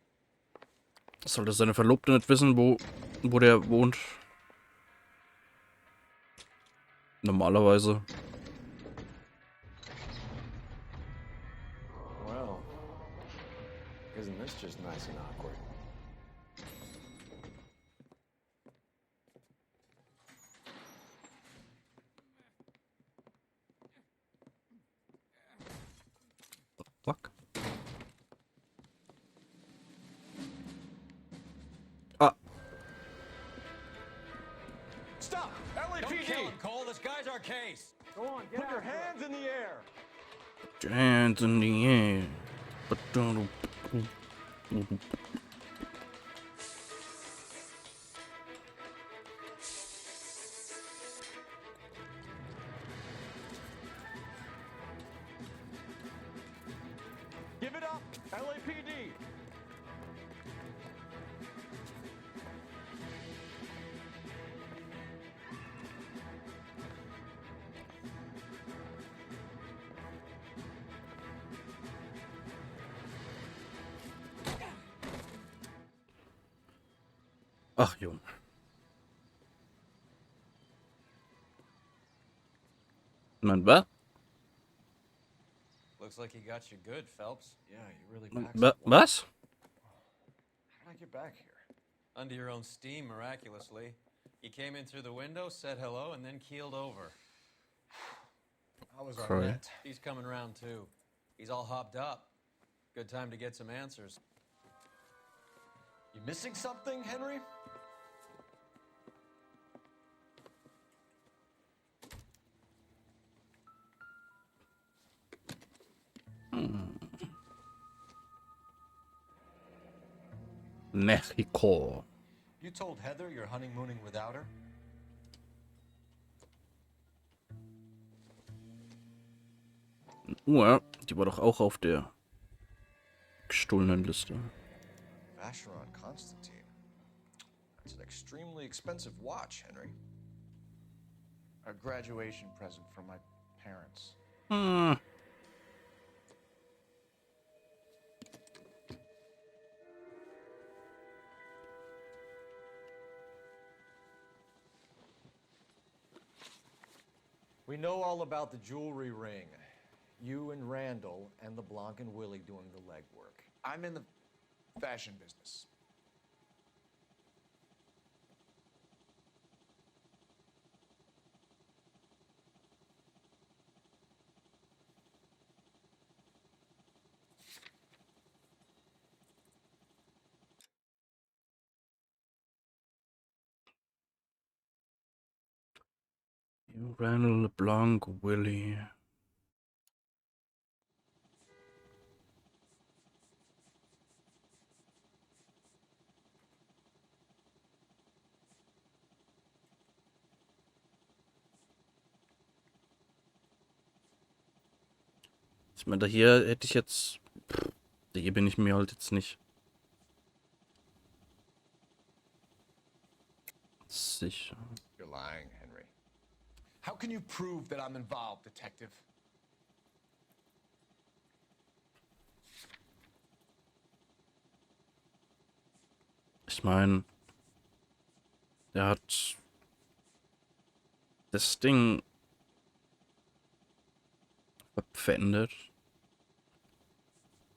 Sollte seine Verlobte nicht wissen, wo der wohnt? Normalerweise. Well, isn't this just nice and awkward? Fuck. Ah. Stop! Don't LAPD! kill him, Cole. This guy's our case. Go on, get your hands in the air. Put your hands in the air. But don't. Give it up, LAPD! Ach, Junge. Man, was? Looks like he got you good, Phelps. Yeah, you really packed Was? How did I get back here? Under your own steam, miraculously. You came in through the window, said hello, and then keeled over. How was Sorry. Arnett? He's coming round, too. He's all hopped up. Good time to get some answers. You missing something, Henry? Mexico. You told Heather you're honeymooning without her? Die war doch auch auf der gestohlenen Liste. Vacheron Constantine. That's an extremely expensive watch, Henry. A graduation present from my parents. We know all about the jewelry ring. You and Randall and LeBlanc and Willie doing the legwork. I'm in the fashion business. Randall, LeBlanc, Willie. Ich meine, da hier hätte ich jetzt... Hier bin ich mir halt jetzt nicht sicher. You're lying, Henry. How can you prove that I'm involved, Detective? Ich meine, er hat das Ding verpfändet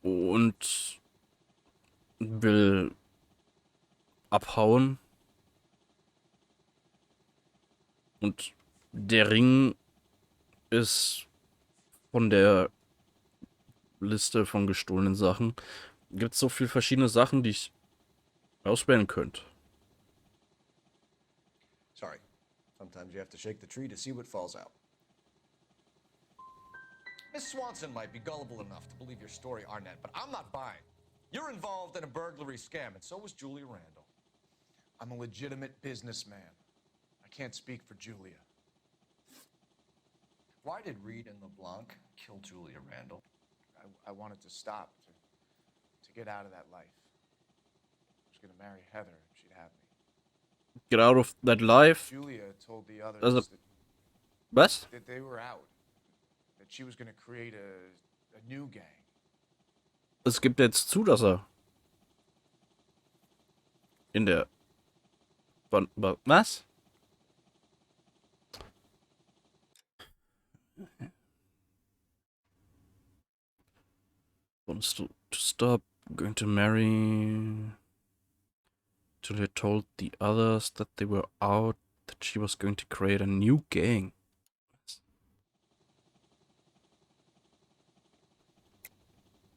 und will abhauen. Und der Ring ist von der Liste von gestohlenen Sachen. Gibt es so viele verschiedene Sachen, die ich auswählen könnte. Sorry. Sometimes you have to shake the tree to see what falls out. Miss Swanson might be gullible enough to believe your story, Arnett, but I'm not buying. You're involved in a burglary scam, and so was Julia Randall. I'm a legitimate businessman. I can't speak for Julia. Why did Reed and LeBlanc kill Julia Randall? I wanted to stop, to get out of that life. I was gonna marry Heather and she'd have me. Get out of that life. Julia told the others Also, that, was? that they were out. That she was gonna create a new gang. Es gibt jetzt zu, dass er in der... Was? Wants to stop going to marry. Julia told the others that they were out, that she was going to create a new gang.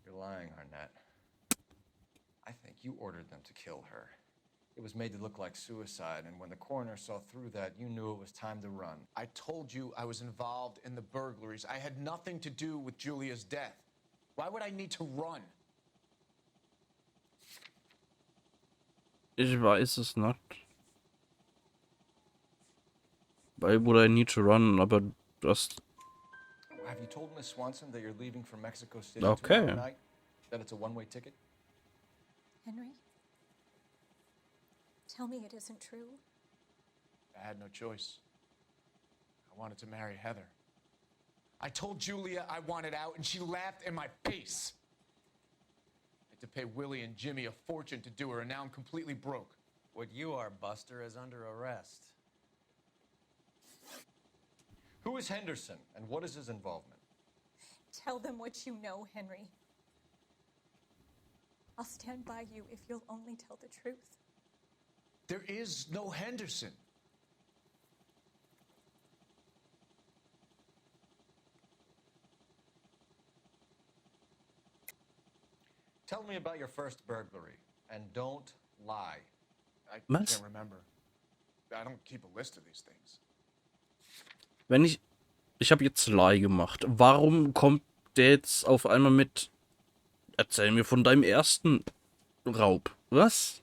You're lying, Arnett. I think you ordered them to kill her. It was made to look like suicide, and when the coroner saw through that, you knew it was time to run. I told you I was involved in the burglaries. I had nothing to do with Julia's death. Why would I need to run? Ich weiß es nicht. Why would I need to run? Aber das... Have you told Miss Swanson that you're leaving for Mexico City Okay. tomorrow night? That it's a one-way ticket? Henry? Tell me it isn't true. I had no choice. I wanted to marry Heather. I told Julia I wanted out, and she laughed in my face. I had to pay Willie and Jimmy a fortune to do her, and now I'm completely broke. What you are, Buster, is under arrest. Who is Henderson, and what is his involvement? Tell them what you know, Henry. I'll stand by you if you'll only tell the truth. There is no Henderson. Tell me about your first burglary, and don't lie. I Was? can't remember. I don't keep a list of these things. Wenn ich habe jetzt Lie gemacht. Warum kommt der jetzt auf einmal mit... Erzähl mir von deinem ersten Raub. Was?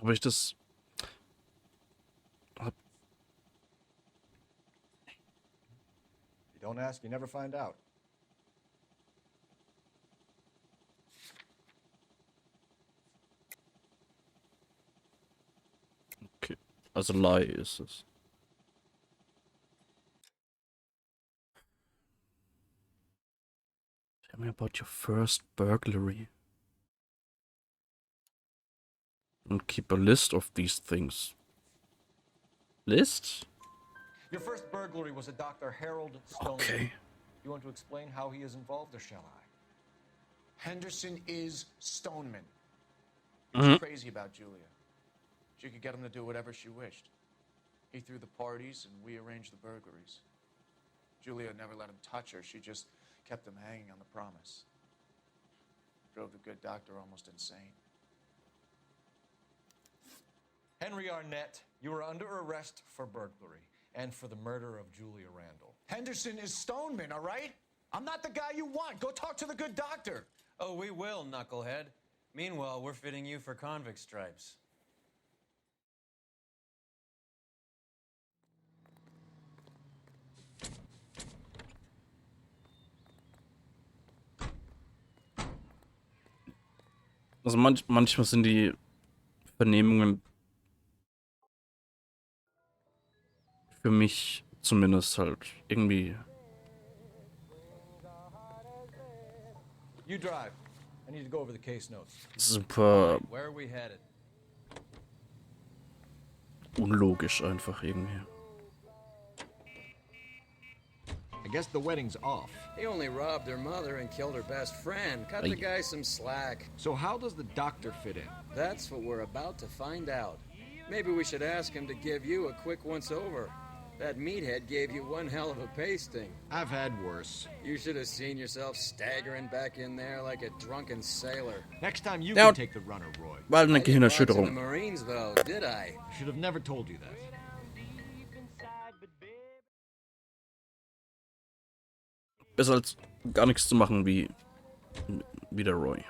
Ob ich das... You don't ask, you never find out. Okay, also lie ist es. Tell me about your first burglary. And keep a list of these things. List? Your first burglary was a Dr. Harold Stoneman. Okay. You want to explain how he is involved, or shall I? Henderson is Stoneman. Mhm. He's crazy about Julia. She could get him to do whatever she wished. He threw the parties, and we arranged the burglaries. Julia never let him touch her. She just kept him hanging on the promise. Drove the good doctor almost insane. Henry Arnett, you are under arrest for burglary and for the murder of Julia Randall. Henderson is Stoneman, all right? I'm not the guy you want. Go talk to the good doctor. Oh, we will, knucklehead. Meanwhile, we're fitting you for convict stripes. Also manchmal sind die Vernehmungen für mich zumindest halt irgendwie... You drive. I need to go over the case notes. super Where are we headed? unlogisch einfach irgendwie. I guess the wedding's off. He only robbed her mother and killed her best friend. Cut the guy some slack. So how does the doctor fit in? That's what we're about to find out. Maybe we should ask him to give you a quick once-over. That meathead gave you one hell of a pasting. I've had worse. You should have seen yourself staggering back in there like a drunken sailor. Next time you Ja, can take the runner, Roy. war eine I didn't box in the Gehirnerschütterung. Marines, though, did I? Should have never told you that. Besser als gar nichts zu machen wie der Roy.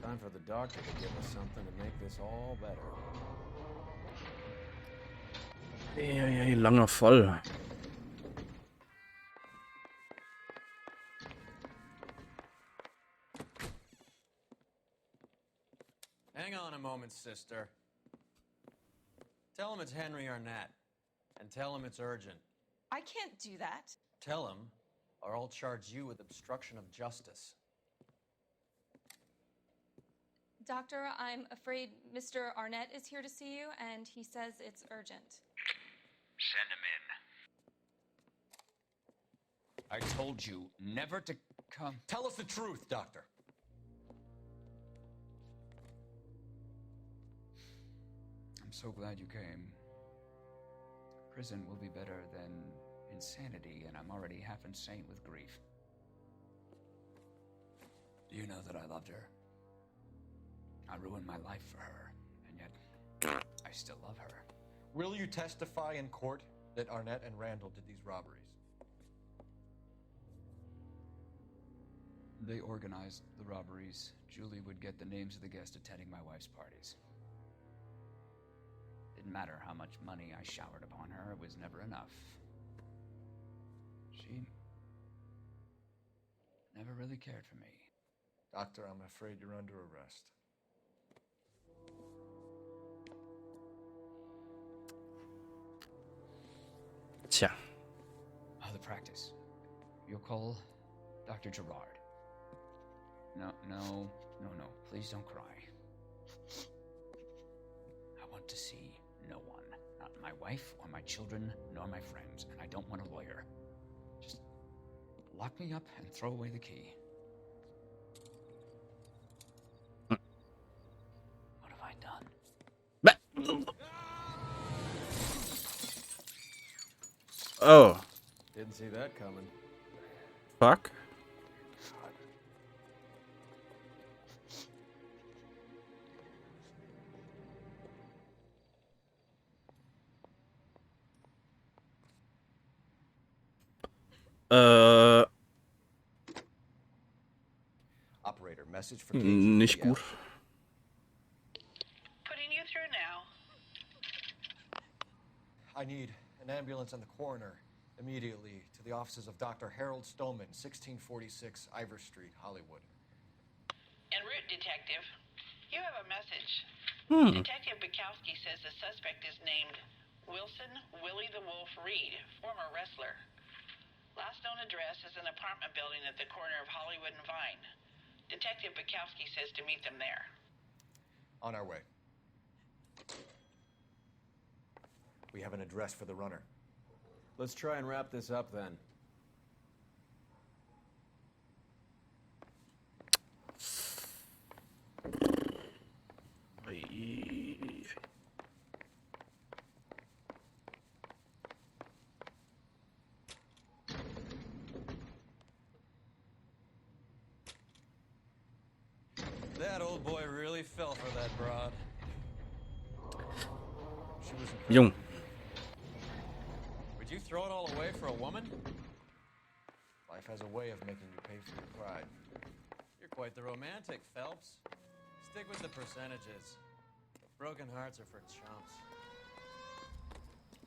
Time for the doctor to give us something to make this all better. Ey, langer Fall. Hang on a moment, sister. Tell him it's Henry Arnett. And tell him it's urgent. I can't do that. Tell him, or I'll charge you with obstruction of justice. Doctor, I'm afraid Mr. Arnett is here to see you, and he says it's urgent. Send him in. I told you never to come. Tell us the truth, Doctor. I'm so glad you came. Prison will be better than insanity, and I'm already half insane with grief. Do you know that I loved her? I ruined my life for her, and yet I still love her. Will you testify in court that Arnett and Randall did these robberies? They organized the robberies. Julie would get the names of the guests attending my wife's parties. Didn't matter how much money I showered upon her, it was never enough. She never really cared for me. Doctor, I'm afraid you're under arrest. Tja. The practice. You'll call Dr. Gerard. No. Please don't cry. I want to see no one. Not my wife or my children, nor my friends. And I don't want a lawyer. Just lock me up and throw away the key. What have I done? Oh. Didn't see that coming. Fuck. Operator, message for Nicht gut. Putting you through now. I need an ambulance and the coroner immediately to the offices of Dr. Harold Stoneman, 1646 Ivor Street, Hollywood. En route, Detective. You have a message. Detective Bukowski says the suspect is named Wilson Willie the Wolf Reed, former wrestler. Last known address is an apartment building at the corner of Hollywood and Vine. Detective Bukowski says to meet them there. On our way. We have an address for the runner. Let's try and wrap this up then. That old boy really fell for that broad. She was Jung. Would you throw it all away for a woman? Life has a way of making you pay for your pride. You're quite the romantic, Phelps. Stick with the percentages. Broken hearts are for chumps.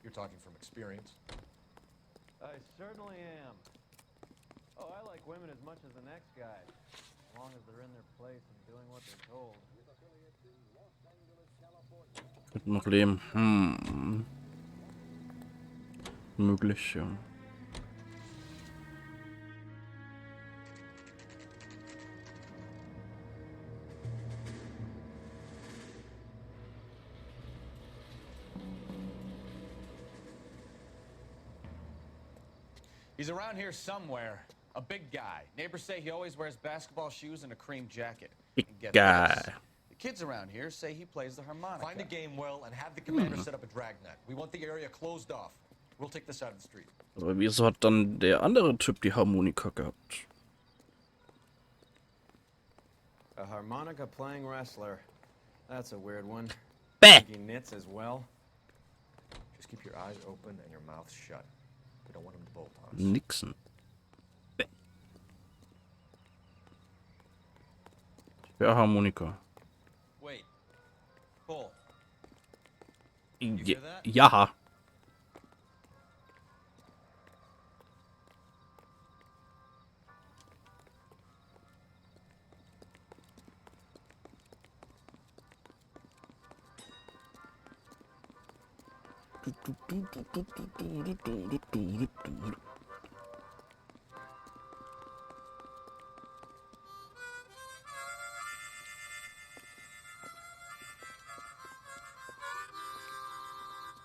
You're talking from experience. I certainly am. Oh, I like women as much as the next guy. As long as they're in their place and doing what they're told. Könnte noch leben. Möglich, ja. He's around here somewhere. A big guy. Neighbors say he always wears basketball shoes and a cream jacket. Big And get guy. this, the kids around here say he plays the harmonica. Find the game well and have the commander set up a dragnet. We want the area closed off. We'll take this out of the street. Aber wieso hat dann der andere Typ die Harmonika gehabt? A harmonica playing wrestler. That's a weird one. Beh. He knits as well. Just keep your eyes open and your mouth shut. We don't want him to bolt on us. Nixon. Ja, Harmonika. Wait. Cole. Ja.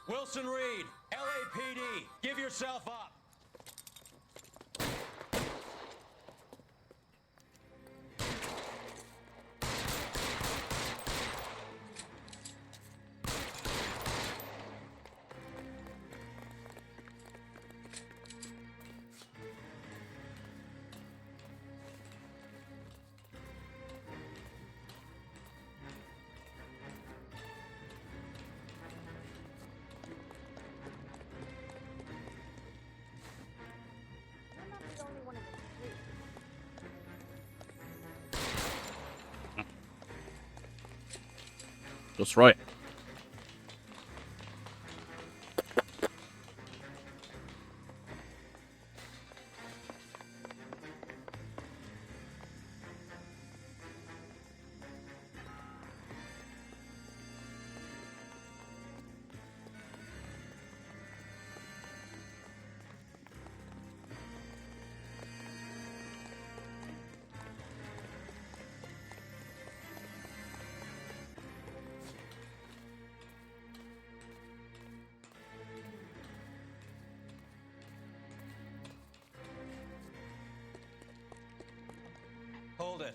Wilson Reed, LAPD, give yourself up. That's right. Hold it.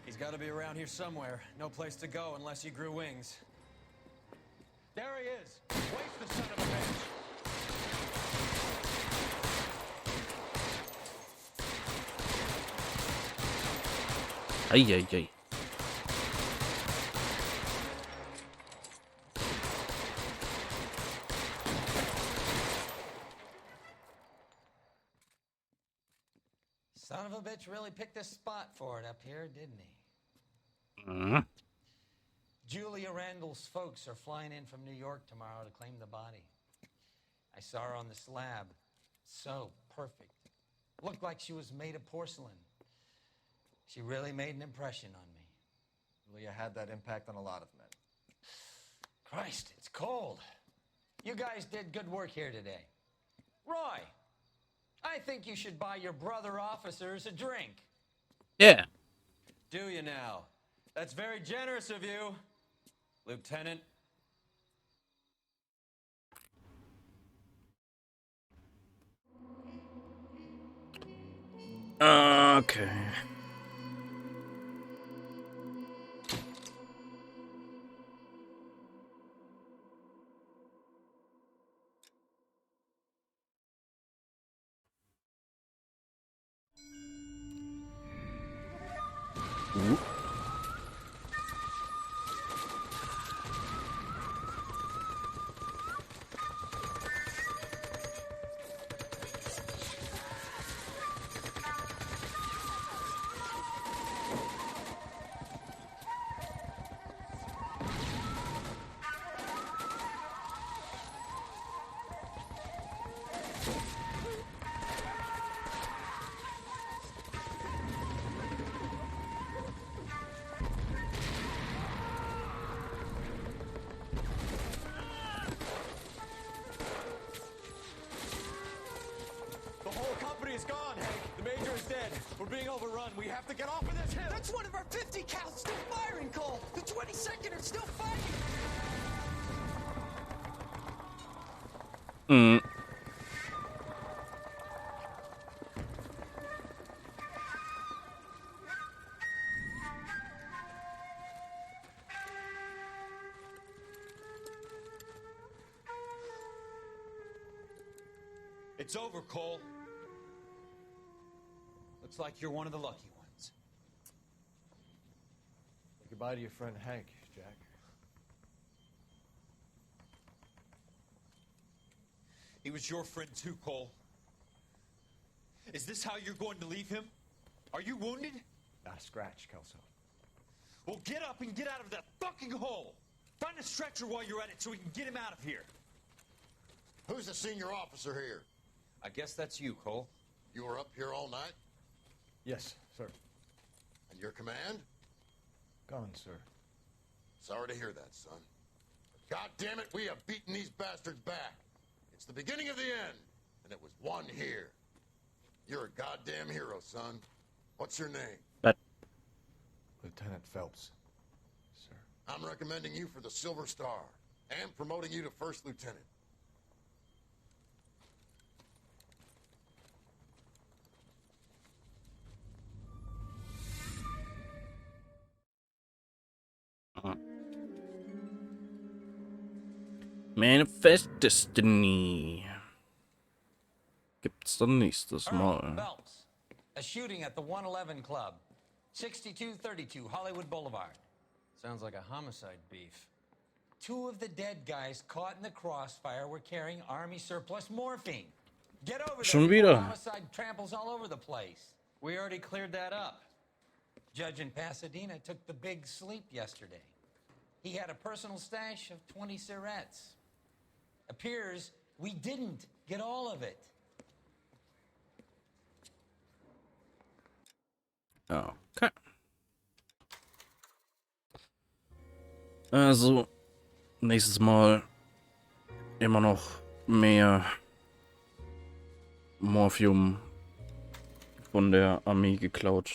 He's got to be around here somewhere. No place to go unless he grew wings. There he is. Waste the son of a bitch. Ay, ay, ay. really picked a spot for it up here, didn't he? Mhm. Julia Randall's folks are flying in from New York tomorrow to claim the body. I saw her on the slab. So perfect. Looked like she was made of porcelain. She really made an impression on me. Julia had that impact on a lot of men. Christ, it's cold. You guys did good work here today. Roy, I think you should buy your brother officers a drink. Yeah. Do you now? That's very generous of you, Lieutenant. Okay. The whole company is gone, Hank. The Major is dead. We're being overrun. We have to get off of this hill. That's one of our 50 cal still firing, Cole. The 22nd are still fighting. Mm. It's over, Cole. Looks like you're one of the lucky ones. Say goodbye to your friend Hank, Jack. He was your friend too, Cole. Is this how you're going to leave him? Are you wounded? Scratch, Kelso. Well, get up and get out of that fucking hole. Find a stretcher while you're at it so we can get him out of here. Who's the senior officer here? I guess that's you, Cole. You were up here all night? Yes, sir. And your command? Gone, sir. Sorry to hear that, son. God damn it, we have beaten these bastards back. It's the beginning of the end, and it was won here. You're a goddamn hero, son. What's your name? Lieutenant Phelps, sir. I'm recommending you for the Silver Star and promoting you to First Lieutenant. Manifest Destiny. Gibt's dann nächstes Mal. Phelps, a shooting at the 111 Club, 6232 Hollywood Boulevard. Sounds like a homicide beef. 2 of the dead guys caught in the crossfire were carrying Army surplus morphine. Get over there Schon before wieder. homicide tramples all over the place. We already cleared that up. Judge in Pasadena took the big sleep yesterday. He had a personal stash of 20 cigarettes. Appears we didn't get all of it. Okay. Also, nächstes Mal immer noch mehr Morphium von der Armee geklaut.